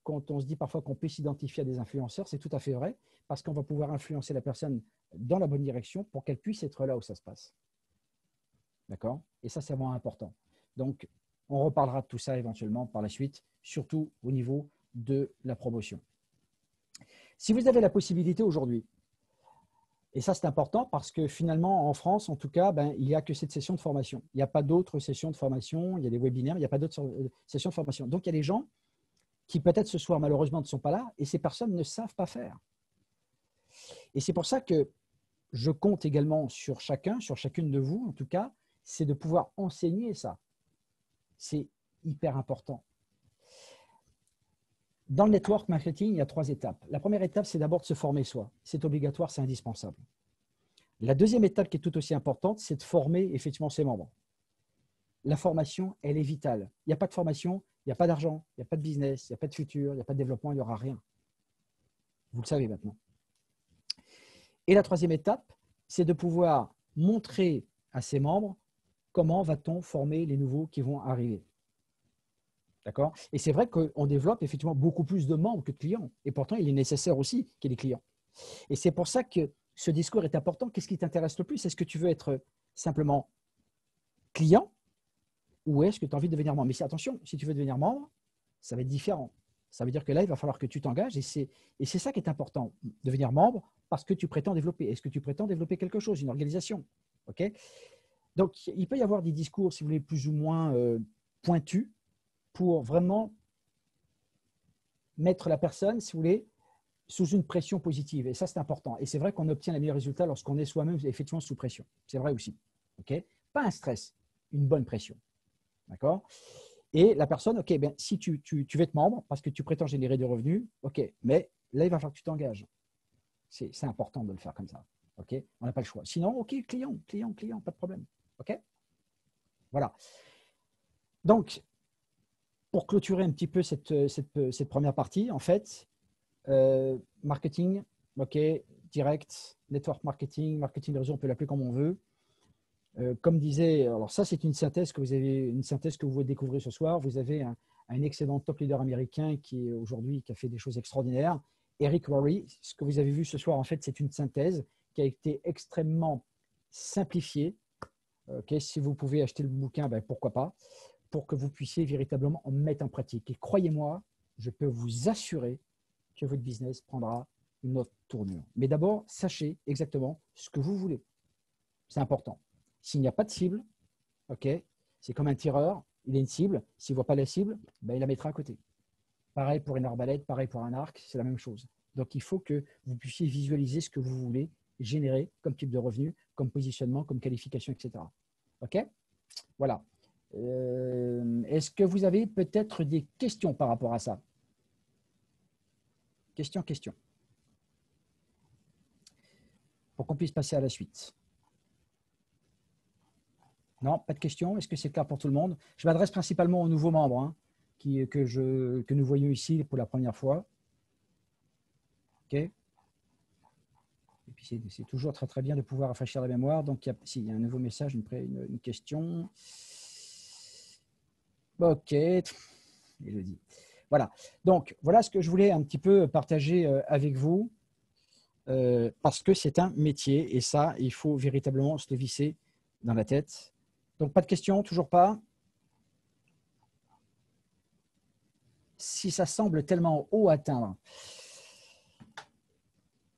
quand on se dit parfois qu'on peut s'identifier à des influenceurs, c'est tout à fait vrai, parce qu'on va pouvoir influencer la personne dans la bonne direction pour qu'elle puisse être là où ça se passe. D'accord? Et ça, c'est vraiment important. Donc, on reparlera de tout ça éventuellement par la suite, surtout au niveau de la promotion. Si vous avez la possibilité aujourd'hui, et ça, c'est important parce que finalement, en France, en tout cas, il n'y a que cette session de formation. Il n'y a pas d'autres sessions de formation, il y a des webinaires, il n'y a pas d'autres sessions de formation. Donc, il y a des gens qui peut-être ce soir, malheureusement, ne sont pas là et ces personnes ne savent pas faire. Et c'est pour ça que je compte également sur chacun, sur chacune de vous, en tout cas, c'est de pouvoir enseigner ça. C'est hyper important. Dans le network marketing, il y a 3 étapes. La première étape, c'est d'abord de se former soi. C'est obligatoire, c'est indispensable. La deuxième étape qui est tout aussi importante, c'est de former effectivement ses membres. La formation, elle est vitale. Il n'y a pas de formation, il n'y a pas d'argent, il n'y a pas de business, il n'y a pas de futur, il n'y a pas de développement, il n'y aura rien. Vous le savez maintenant. Et la troisième étape, c'est de pouvoir montrer à ses membres comment va-t-on former les nouveaux qui vont arriver. D'accord? Et c'est vrai qu'on développe effectivement beaucoup plus de membres que de clients. Et pourtant, il est nécessaire aussi qu'il y ait des clients. Et c'est pour ça que ce discours est important. Qu'est-ce qui t'intéresse le plus? Est-ce que tu veux être simplement client ou est-ce que tu as envie de devenir membre? Mais attention, si tu veux devenir membre, ça va être différent. Ça veut dire que là, il va falloir que tu t'engages. Et c'est ça qui est important, devenir membre parce que tu prétends développer. Est-ce que tu prétends développer quelque chose, une organisation? Okay. Donc, il peut y avoir des discours, si vous voulez, plus ou moins pointus pour vraiment mettre la personne, si vous voulez, sous une pression positive. Et ça, c'est important. Et c'est vrai qu'on obtient les meilleurs résultats lorsqu'on est soi-même effectivement sous pression. C'est vrai aussi. Okay. Pas un stress, une bonne pression. D'accord? Et la personne, OK, bien, si tu veux être membre parce que tu prétends générer des revenus, OK, mais là, il va falloir que tu t'engages. C'est important de le faire comme ça. OK? On n'a pas le choix. Sinon, OK, client, pas de problème. OK? Voilà. Donc, pour clôturer un petit peu cette première partie, en fait, marketing, OK, direct, network marketing, marketing de réseau, on peut l'appeler comme on veut. Comme disait, alors ça c'est une synthèse que vous découvrez ce soir. Vous avez un excellent top leader américain qui est aujourd'hui qui a fait des choses extraordinaires, Eric Worre. Ce que vous avez vu ce soir, en fait, c'est une synthèse qui a été extrêmement simplifiée. Okay, si vous pouvez acheter le bouquin, pourquoi pas, pour que vous puissiez véritablement en mettre en pratique. Et croyez-moi, je peux vous assurer que votre business prendra une autre tournure. Mais d'abord, sachez exactement ce que vous voulez. C'est important. S'il n'y a pas de cible, okay, c'est comme un tireur, il a une cible, s'il ne voit pas la cible, il la mettra à côté. Pareil pour une arbalète, pareil pour un arc, c'est la même chose. Donc il faut que vous puissiez visualiser ce que vous voulez générer comme type de revenu, comme positionnement, comme qualification, etc. OK? Voilà. Est-ce que vous avez peut-être des questions par rapport à ça? Question. Pour qu'on puisse passer à la suite. Non, pas de questions. Est-ce que c'est clair pour tout le monde? Je m'adresse principalement aux nouveaux membres hein, que nous voyons ici pour la première fois. OK. Et puis, c'est toujours très, très bien de pouvoir rafraîchir la mémoire. Donc, il y a un nouveau message, une question. OK. Élodie. Voilà. Donc, voilà ce que je voulais un petit peu partager avec vous parce que c'est un métier et ça, il faut véritablement se le visser dans la tête. Donc, pas de questions, toujours pas. Si ça semble tellement haut à atteindre.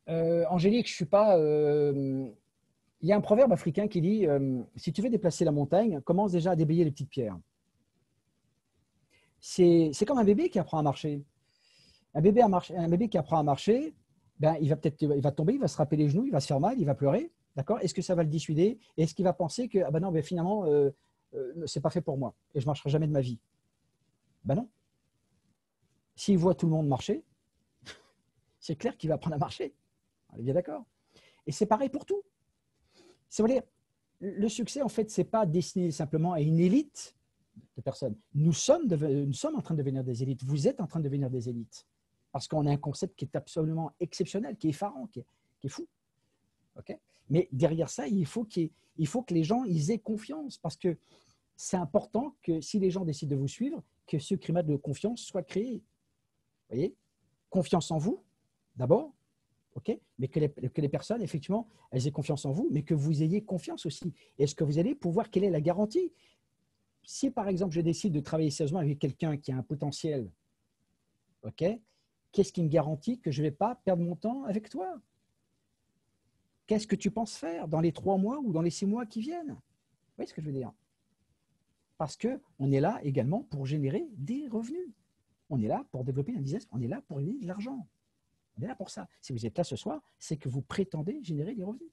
Angélique, je ne suis pas… il y a un proverbe africain qui dit si tu veux déplacer la montagne, commence déjà à déblayer les petites pierres. C'est comme un bébé qui apprend à marcher. Un bébé qui apprend à marcher, ben, il va tomber, il va se râper les genoux, il va se faire mal, il va pleurer. D'accord? Est-ce que ça va le dissuader? Est-ce qu'il va penser que ah ben non, ben finalement, c'est pas fait pour moi et je ne marcherai jamais de ma vie? Ben non. S'il voit tout le monde marcher, c'est clair qu'il va apprendre à marcher. On est bien d'accord. Et c'est pareil pour tout. Ça veut dire, le succès, en fait, ce n'est pas destiné simplement à une élite de personnes. Nous sommes en train de devenir des élites. Vous êtes en train de devenir des élites. Parce qu'on a un concept qui est absolument exceptionnel, qui est effarant, qui est fou. Okay? Mais derrière ça, il faut que les gens ils aient confiance. Parce que c'est important que si les gens décident de vous suivre, que ce climat de confiance soit créé. Vous voyez? Confiance en vous, d'abord. Okay, mais que les personnes, effectivement, elles aient confiance en vous, mais que vous ayez confiance aussi. Est-ce que vous allez pouvoir, quelle est la garantie? Si, par exemple, je décide de travailler sérieusement avec quelqu'un qui a un potentiel, okay, qu'est-ce qui me garantit que je ne vais pas perdre mon temps avec toi? Qu'est-ce que tu penses faire dans les 3 mois ou dans les 6 mois qui viennent? Vous voyez ce que je veux dire? Parce qu'on est là également pour générer des revenus. On est là pour développer un business, on est là pour gagner de l'argent. On est là pour ça. Si vous êtes là ce soir, c'est que vous prétendez générer des revenus.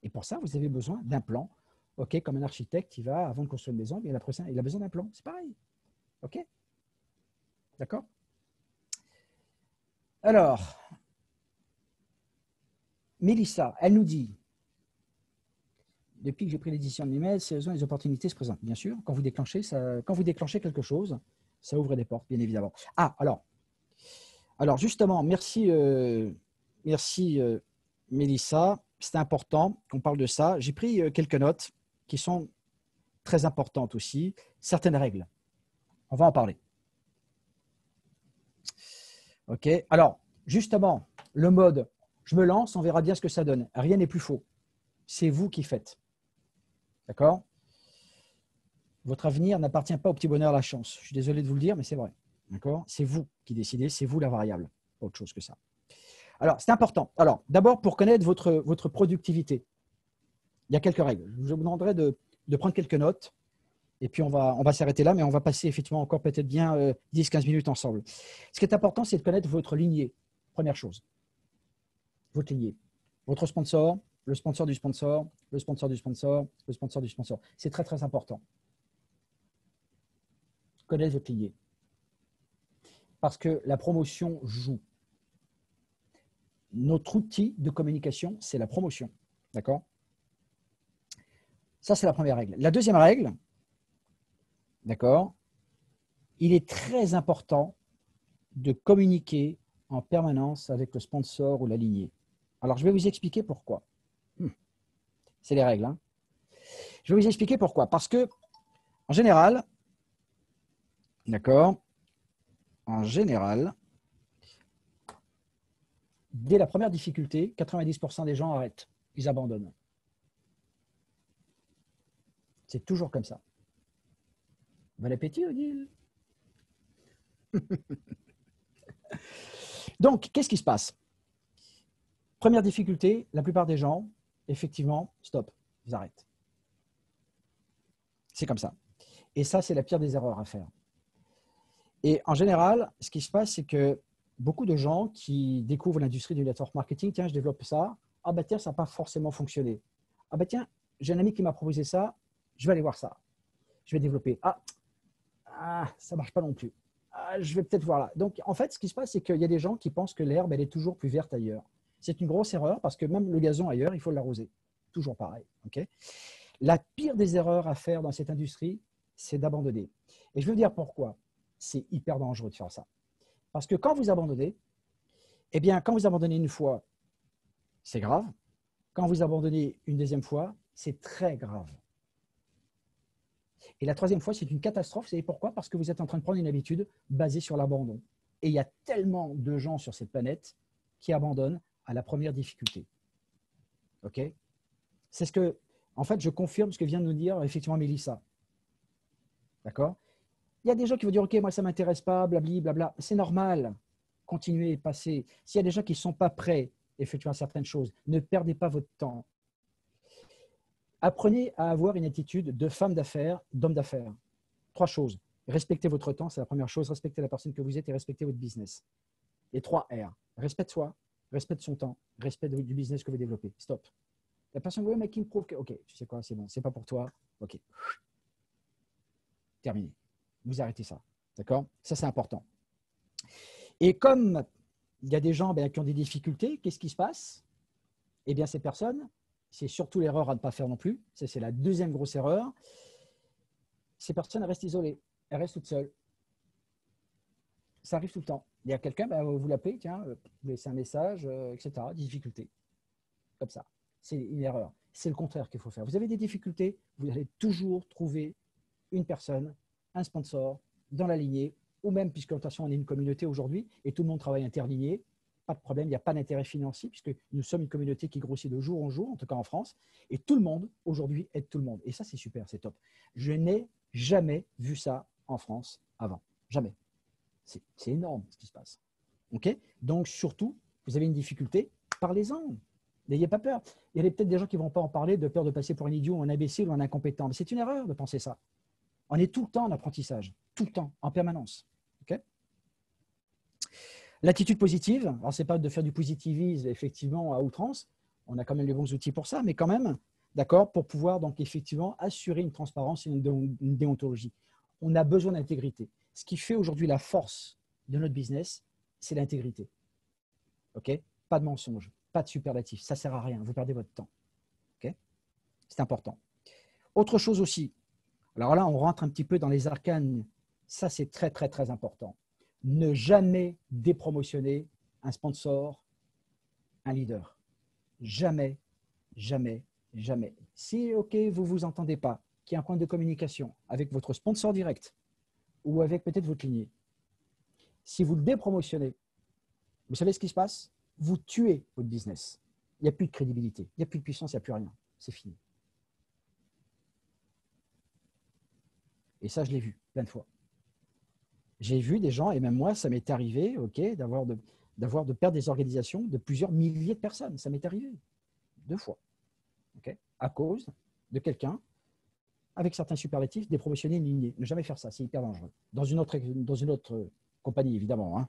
Et pour ça, vous avez besoin d'un plan. OK, comme un architecte qui va, avant de construire une maison, il a besoin d'un plan. C'est pareil. OK? D'accord? Alors, Mélissa, elle nous dit, depuis que j'ai pris l'édition de mes mails, les opportunités se présentent. Bien sûr, quand vous déclenchez quelque chose, ça ouvre des portes, bien évidemment. Ah, alors justement, merci Mélissa. C'était important qu'on parle de ça. J'ai pris quelques notes qui sont très importantes aussi. Certaines règles. On va en parler. OK. Alors, justement, le mode, je me lance, on verra bien ce que ça donne. Rien n'est plus faux. C'est vous qui faites. D'accord? Votre avenir n'appartient pas au petit bonheur, à la chance. Je suis désolé de vous le dire, mais c'est vrai. D'accord? C'est vous qui décidez, c'est vous la variable. Pas autre chose que ça. Alors, c'est important. Alors, d'abord, pour connaître votre productivité, il y a quelques règles. Je vous demanderai de prendre quelques notes et puis on va s'arrêter là, mais on va passer effectivement encore peut-être bien 10-15 minutes ensemble. Ce qui est important, c'est de connaître votre lignée. Première chose, votre lignée. Votre sponsor, le sponsor du sponsor, le sponsor du sponsor, le sponsor du sponsor. C'est très, très important. Connaître votre lignée. Parce que la promotion joue. Notre outil de communication, c'est la promotion. D'accord? Ça, c'est la première règle. La deuxième règle, d'accord, il est très important de communiquer en permanence avec le sponsor ou la lignée. Alors, je vais vous expliquer pourquoi. C'est les règles. Hein. Je vais vous expliquer pourquoi. Parce que, en général, d'accord, en général, dès la première difficulté, 90% des gens arrêtent. Ils abandonnent. C'est toujours comme ça. Bon appétit, Odile. Donc, qu'est-ce qui se passe? Première difficulté, la plupart des gens, effectivement, stop, ils arrêtent. C'est comme ça. Et ça, c'est la pire des erreurs à faire. Et en général, ce qui se passe, c'est que beaucoup de gens qui découvrent l'industrie du network marketing, tiens, je développe ça, Ah bah tiens, ça n'a pas forcément fonctionné. Ah bah tiens, j'ai un ami qui m'a proposé ça, je vais aller voir ça. Je vais développer. Ça ne marche pas non plus. Ah, je vais peut-être voir là. Donc, en fait, ce qui se passe, c'est qu'il y a des gens qui pensent que l'herbe, elle est toujours plus verte ailleurs. C'est une grosse erreur parce que même le gazon ailleurs, il faut l'arroser. Toujours pareil. Okay, la pire des erreurs à faire dans cette industrie, c'est d'abandonner. Et je veux dire pourquoi. C'est hyper dangereux de faire ça. Parce que quand vous abandonnez, eh bien, quand vous abandonnez une fois, c'est grave. Quand vous abandonnez une deuxième fois, c'est très grave. Et la troisième fois, c'est une catastrophe. Vous savez pourquoi? Parce que vous êtes en train de prendre une habitude basée sur l'abandon. Et il y a tellement de gens sur cette planète qui abandonnent à la première difficulté. OK? C'est ce que, en fait, je confirme ce que vient de nous dire effectivement Mélissa. D'accord? Il y a des gens qui vont dire, OK, moi, ça ne m'intéresse pas, blabli, blabla. C'est normal. Continuez, passez. S'il y a des gens qui ne sont pas prêts, effectivement, à certaines choses, ne perdez pas votre temps. Apprenez à avoir une attitude de femme d'affaires, d'homme d'affaires. 3 choses. Respectez votre temps, c'est la première chose. Respectez la personne que vous êtes et respectez votre business. Les 3 R. Respect de soi, respect de son temps, respect du business que vous développez. Stop. La personne, oui, mais qui me prouve que, OK, tu sais quoi, c'est bon, c'est pas pour toi. OK. Terminé. Vous arrêtez ça. D'accord? Ça, c'est important. Et comme il y a des gens qui ont des difficultés, qu'est-ce qui se passe? Eh bien, ces personnes, c'est surtout l'erreur à ne pas faire non plus. Ça, c'est la deuxième grosse erreur. Ces personnes restent isolées. Elles restent toutes seules. Ça arrive tout le temps. Il y a quelqu'un, vous l'appelez, tiens, vous laissez un message, etc. Difficulté. Comme ça. C'est une erreur. C'est le contraire qu'il faut faire. Vous avez des difficultés, vous allez toujours trouver une personne, un sponsor, dans la lignée, ou même, puisque de toute façon, on est une communauté aujourd'hui, et tout le monde travaille interligné, pas de problème, il n'y a pas d'intérêt financier, puisque nous sommes une communauté qui grossit de jour en jour, en tout cas en France, et tout le monde, aujourd'hui, aide tout le monde. Et ça, c'est super, c'est top. Je n'ai jamais vu ça en France avant. Jamais. C'est énorme ce qui se passe. Okay, donc, surtout, vous avez une difficulté, parlez-en. N'ayez pas peur. Il y a peut-être des gens qui ne vont pas en parler de peur de passer pour un idiot, ou un imbécile ou un incompétent. Mais c'est une erreur de penser ça. On est tout le temps en apprentissage, tout le temps, en permanence. Okay, l'attitude positive, alors ce n'est pas de faire du positivisme effectivement à outrance, on a quand même les bons outils pour ça, mais quand même, d'accord, pour pouvoir donc effectivement assurer une transparence et une déontologie. On a besoin d'intégrité. Ce qui fait aujourd'hui la force de notre business, c'est l'intégrité. Okay, pas de mensonge, pas de superlatif, ça ne sert à rien, vous perdez votre temps. Okay, c'est important. Autre chose aussi, alors là, on rentre un petit peu dans les arcanes, ça c'est très, très, très important. Ne jamais dépromotionner un sponsor, un leader. Jamais, jamais, jamais. Si, OK, vous ne vous entendez pas, qu'il y a un point de communication avec votre sponsor direct ou avec peut-être votre lignée, si vous le dépromotionnez, vous savez ce qui se passe? Vous tuez votre business. Il n'y a plus de crédibilité, il n'y a plus de puissance, il n'y a plus rien. C'est fini. Et ça, je l'ai vu plein de fois. J'ai vu des gens, et même moi, ça m'est arrivé, okay, de perdre des organisations de plusieurs milliers de personnes. Ça m'est arrivé 2 fois, okay, à cause de quelqu'un, avec certains superlatifs, dépromotionner une lignée. Ne jamais faire ça, c'est hyper dangereux. Dans une autre compagnie, évidemment. Hein,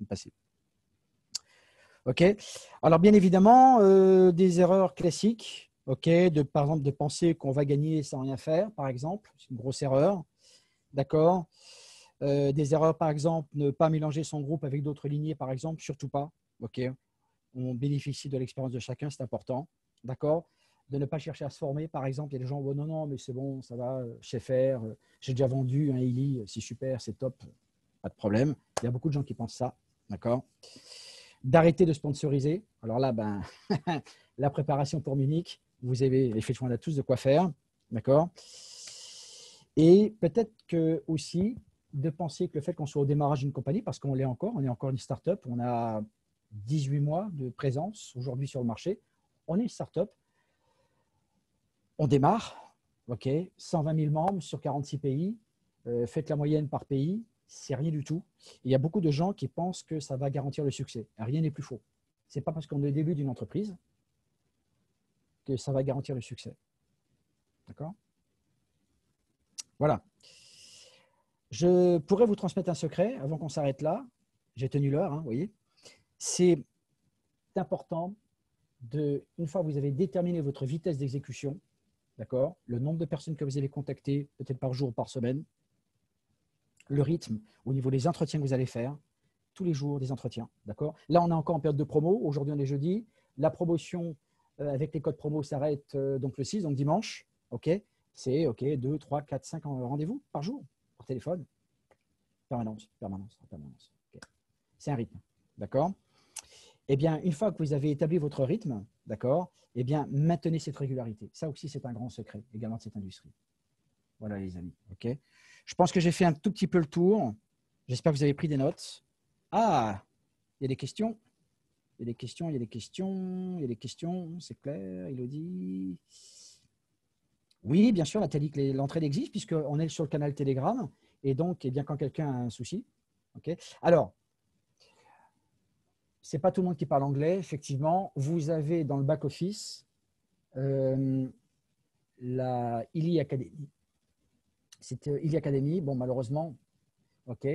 passé. OK. Alors, bien évidemment, des erreurs classiques, okay, par exemple, de penser qu'on va gagner sans rien faire, par exemple. C'est une grosse erreur. D'accord. Des erreurs, par exemple, ne pas mélanger son groupe avec d'autres lignées, par exemple, surtout pas. Okay. On bénéficie de l'expérience de chacun, c'est important. D'accord. De ne pas chercher à se former, par exemple. Il y a des gens, oh, non, non, mais c'est bon, ça va, je sais faire, j'ai déjà vendu un Eli, c'est super, c'est top, pas de problème. Il y a beaucoup de gens qui pensent ça. D'accord. D'arrêter de sponsoriser. Alors là, la préparation pour Munich, vous avez effectivement là tous de quoi faire. D'accord. Et peut-être que aussi, de penser que le fait qu'on soit au démarrage d'une compagnie, parce qu'on l'est encore, on est encore une start-up, on a 18 mois de présence aujourd'hui sur le marché, on est une start-up, on démarre, ok, 120 000 membres sur 46 pays, faites la moyenne par pays, c'est rien du tout. Il y a beaucoup de gens qui pensent que ça va garantir le succès. Rien n'est plus faux. Ce n'est pas parce qu'on est au début d'une entreprise que ça va garantir le succès. D'accord? Voilà. Je pourrais vous transmettre un secret avant qu'on s'arrête là. J'ai tenu l'heure, hein, vous voyez. C'est important une fois que vous avez déterminé votre vitesse d'exécution, d'accord, le nombre de personnes que vous allez contacter, peut-être par jour ou par semaine, le rythme au niveau des entretiens que vous allez faire, tous les jours des entretiens, d'accord. Là, on est encore en période de promo. Aujourd'hui, on est jeudi. La promotion avec les codes promo s'arrête donc le 6, donc dimanche. OK. C'est OK, 2, 3, 4, 5 rendez-vous par jour, par téléphone. Permanence. Okay. C'est un rythme, d'accord. Eh bien, une fois que vous avez établi votre rythme, d'accord, eh bien, maintenez cette régularité. Ça aussi, c'est un grand secret également de cette industrie. Voilà, les amis. OK. Je pense que j'ai fait un tout petit peu le tour. J'espère que vous avez pris des notes. Ah, il y a des questions. Il y a des questions. C'est clair, Elodie. Oui, bien sûr, Nathalie, l'entraide existe puisqu'on est sur le canal Telegram. Et donc, eh bien, quand quelqu'un a un souci. OK. Alors, ce n'est pas tout le monde qui parle anglais, effectivement. Vous avez dans le back-office la Illy Academy. C'est Illy Academy. Bon, malheureusement, OK.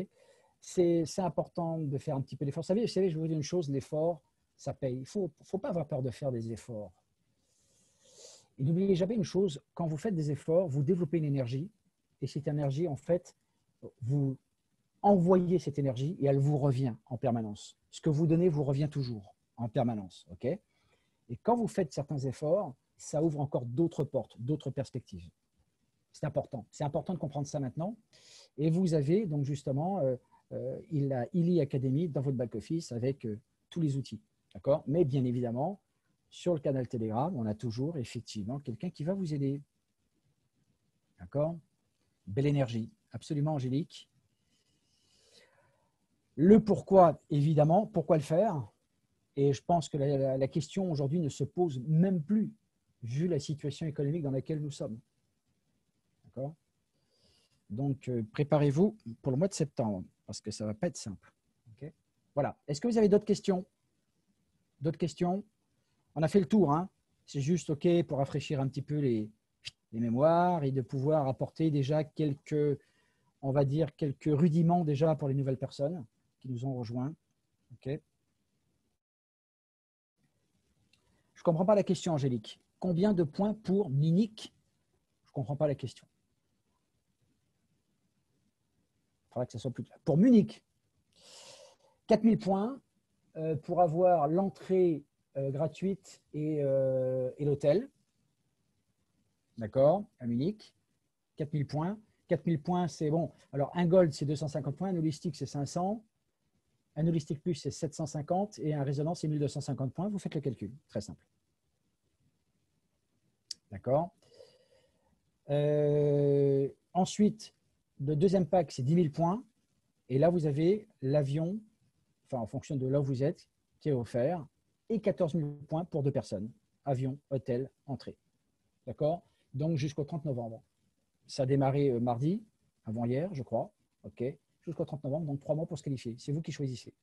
C'est important de faire un petit peu d'effort. Vous savez, je vais vous dire une chose, l'effort, ça paye. Il ne faut pas avoir peur de faire des efforts. Et n'oubliez jamais une chose, quand vous faites des efforts, vous développez une énergie. Et cette énergie, en fait, vous envoyez cette énergie et elle vous revient en permanence. Ce que vous donnez vous revient toujours en permanence. Okay. Et quand vous faites certains efforts, ça ouvre encore d'autres portes, d'autres perspectives. C'est important. C'est important de comprendre ça maintenant. Et vous avez donc justement Illy Academy dans votre back-office avec tous les outils. D'accord. Mais bien évidemment, sur le canal Telegram, on a toujours effectivement quelqu'un qui va vous aider. D'accord. Belle énergie, absolument angélique. Le pourquoi, évidemment, pourquoi le faire? Et je pense que la question aujourd'hui ne se pose même plus, vu la situation économique dans laquelle nous sommes. D'accord. Donc, préparez-vous pour le mois de septembre, parce que ça ne va pas être simple. Okay. Voilà. Est-ce que vous avez d'autres questions? D'autres questions? On a fait le tour. Hein. C'est juste OK pour rafraîchir un petit peu les mémoires et de pouvoir apporter déjà quelques, on va dire, quelques rudiments déjà pour les nouvelles personnes qui nous ont rejoints. OK. Je ne comprends pas la question, Angélique. Combien de points pour Munich? Je ne comprends pas la question. Il faudra que ça soit plus clair. Pour Munich, 4000 points pour avoir l'entrée gratuite et l'hôtel. D'accord, à Munich. 4000 points. 4000 points, c'est bon. Alors, un gold, c'est 250 points. Un holistique, c'est 500. Un holistique plus, c'est 750. Et un résonance, c'est 1250 points. Vous faites le calcul. Très simple. D'accord. Ensuite, le deuxième pack, c'est 10 000 points. Et là, vous avez l'avion, enfin, en fonction de là où vous êtes, qui est offert. Et 14 000 points pour 2 personnes. Avion, hôtel, entrée. D'accord. Donc, jusqu'au 30 novembre. Ça a démarré mardi, avant-hier, je crois. OK. Jusqu'au 30 novembre, donc 3 mois pour se qualifier. C'est vous qui choisissez.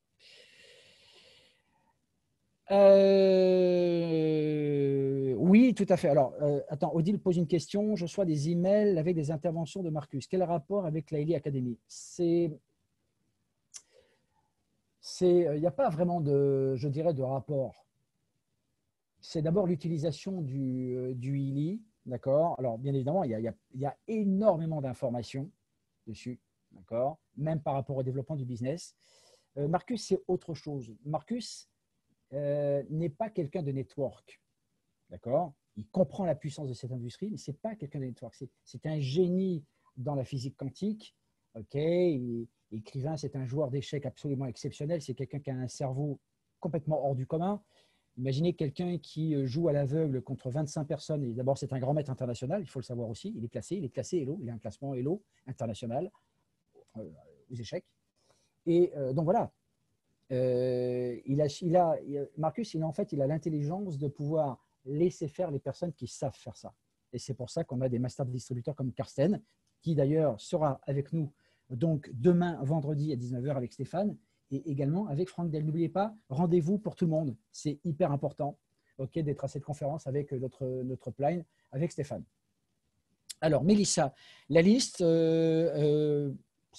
Oui, tout à fait. Alors, attends, Odile pose une question. Je reçois des emails avec des interventions de Marcus. Quel rapport avec la Illy Academy? Il n'y a pas vraiment de, je dirais, de rapport. C'est d'abord l'utilisation du Illy, d'accord. Alors, bien évidemment, il y a énormément d'informations dessus, d'accord, même par rapport au développement du business. Marcus, c'est autre chose. Marcus n'est pas quelqu'un de network, d'accord. Il comprend la puissance de cette industrie, mais ce n'est pas quelqu'un de network. C'est un génie dans la physique quantique, ok. Écrivain, c'est un joueur d'échecs absolument exceptionnel. C'est quelqu'un qui a un cerveau complètement hors du commun. Imaginez quelqu'un qui joue à l'aveugle contre 25 personnes. Et d'abord, c'est un grand maître international, il faut le savoir aussi. Il est classé Elo, il a un classement Elo international aux échecs. Et donc voilà, Marcus, en fait, il a l'intelligence de pouvoir laisser faire les personnes qui savent faire ça. Et c'est pour ça qu'on a des master distributeurs comme Karsten, qui d'ailleurs sera avec nous donc demain, vendredi à 19 h avec Stéphane, et également avec Franck Del. N'oubliez pas, rendez-vous pour tout le monde. C'est hyper important d'être à cette conférence avec notre plane, avec Stéphane. Alors, Mélissa, la liste, ça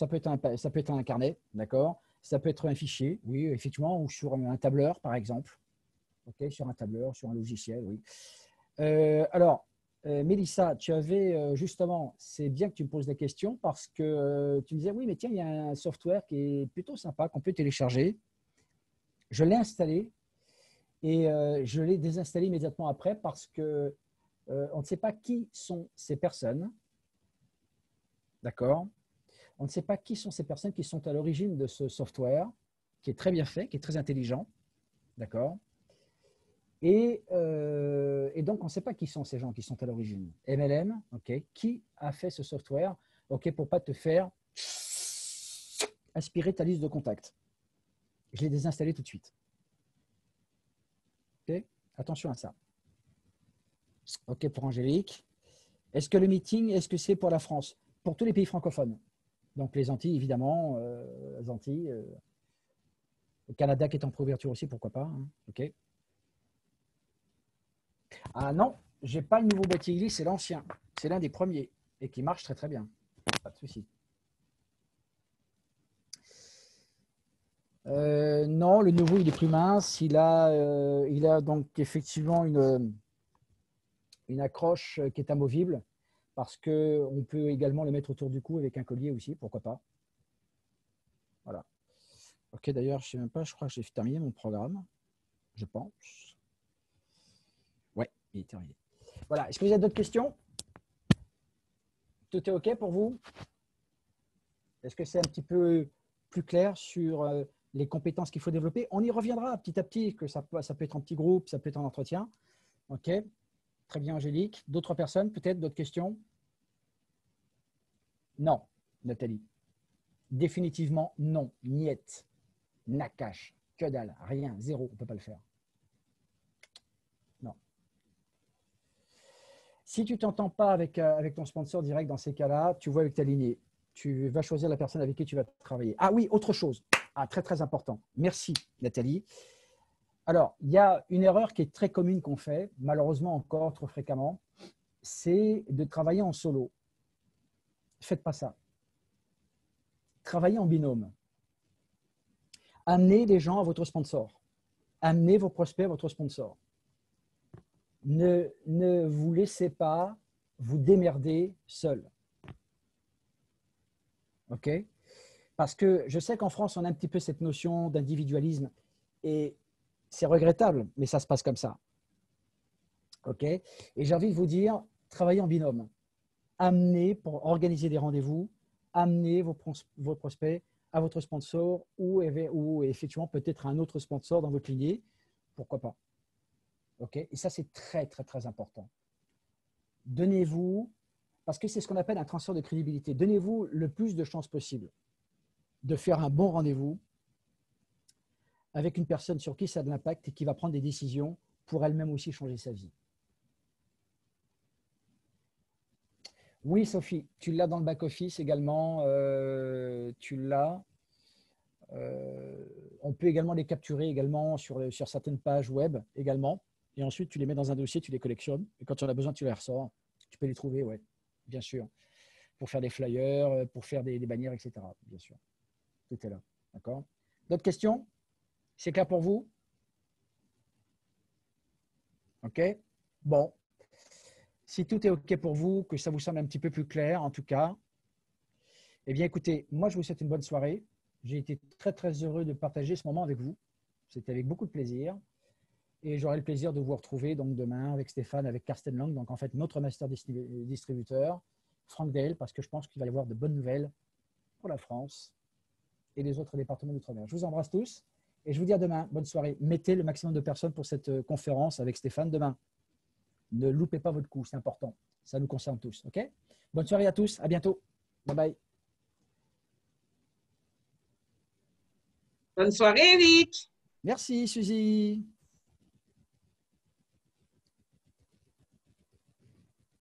peut être un carnet, d'accord. Ça peut être un fichier, oui, effectivement, ou sur un tableur, par exemple. Ok, sur un tableur, sur un logiciel, oui. Mélissa, tu avais justement, c'est bien que tu me poses la question parce que tu me disais, oui, mais tiens, il y a un software qui est plutôt sympa qu'on peut télécharger. Je l'ai installé et je l'ai désinstallé immédiatement après parce que on ne sait pas qui sont ces personnes. D'accord? On ne sait pas qui sont ces personnes qui sont à l'origine de ce software, qui est très bien fait, qui est très intelligent. D'accord? Et donc, on ne sait pas qui sont ces gens qui sont à l'origine. MLM, ok, qui a fait ce software, ok, pour ne pas te faire aspirer ta liste de contacts. Je l'ai désinstallé tout de suite. Ok, attention à ça. Ok, pour Angélique. Est-ce que le meeting, est-ce que c'est pour la France? Pour tous les pays francophones. Donc, les Antilles, évidemment, les Antilles, le Canada qui est en préouverture aussi, pourquoi pas. Hein, ok. Ah non, j'ai pas le nouveau boîtier glisse, c'est l'ancien. C'est l'un des premiers et qui marche très très bien. Pas de souci. Non, le nouveau il est plus mince. Il a donc effectivement une accroche qui est amovible parce qu'on peut également le mettre autour du cou avec un collier aussi, pourquoi pas. Voilà. Ok, d'ailleurs, je ne sais même pas, je crois que j'ai terminé mon programme, je pense. Ouais, il est terminé. Voilà, est-ce que vous avez d'autres questions? Tout est OK pour vous? Est-ce que c'est un petit peu plus clair sur les compétences qu'il faut développer? On y reviendra petit à petit, que ça peut être en petit groupe, ça peut être en entretien. OK, très bien Angélique. D'autres personnes, peut-être, d'autres questions? Non, Nathalie. Définitivement non, niet, nakash, que dalle, rien, zéro, on ne peut pas le faire. Non. Si tu ne t'entends pas avec ton sponsor direct dans ces cas-là, tu vois avec ta lignée. Tu vas choisir la personne avec qui tu vas travailler. Ah oui, autre chose. Ah, très, très important. Merci, Nathalie. Alors, il y a une erreur qui est très commune qu'on fait, malheureusement encore trop fréquemment, c'est de travailler en solo. Faites pas ça. Travaillez en binôme. Amenez les gens à votre sponsor. Amenez vos prospects à votre sponsor. Ne vous laissez pas vous démerder seul. OK? Parce que je sais qu'en France, on a un petit peu cette notion d'individualisme et c'est regrettable, mais ça se passe comme ça. OK? Et j'ai envie de vous dire, travaillez en binôme. Amenez, pour organiser des rendez-vous, amenez vos prospects à votre sponsor ou effectivement peut-être un autre sponsor dans votre lignée. Pourquoi pas? OK? Et ça, c'est très, très, très important. Donnez-vous, parce que c'est ce qu'on appelle un transfert de crédibilité, donnez-vous le plus de chances possible de faire un bon rendez-vous avec une personne sur qui ça a de l'impact et qui va prendre des décisions pour elle-même aussi changer sa vie. Oui, Sophie, tu l'as dans le back-office également. Tu l'as. On peut également les capturer également sur certaines pages web également. Et ensuite, tu les mets dans un dossier, tu les collectionnes. Et quand tu en as besoin, tu les ressors. Tu peux les trouver, ouais, bien sûr. Pour faire des flyers, pour faire des bannières, etc. Bien sûr. Tout est là. D'accord? D'autres questions? C'est clair pour vous? OK? Bon. Si tout est OK pour vous, que ça vous semble un petit peu plus clair, en tout cas, eh bien, écoutez, moi, je vous souhaite une bonne soirée. J'ai été très, très heureux de partager ce moment avec vous. C'était avec beaucoup de plaisir. Et j'aurai le plaisir de vous retrouver donc demain avec Stéphane, avec Karsten Lang, donc en fait notre master distributeur, Franck Dale, parce que je pense qu'il va y avoir de bonnes nouvelles pour la France et les autres départements d'outre-mer. Je vous embrasse tous et je vous dis à demain. Bonne soirée. Mettez le maximum de personnes pour cette conférence avec Stéphane demain. Ne loupez pas votre coup, c'est important. Ça nous concerne tous. OK? Bonne soirée à tous. À bientôt. Bye bye. Bonne soirée, Eric. Merci, Suzy.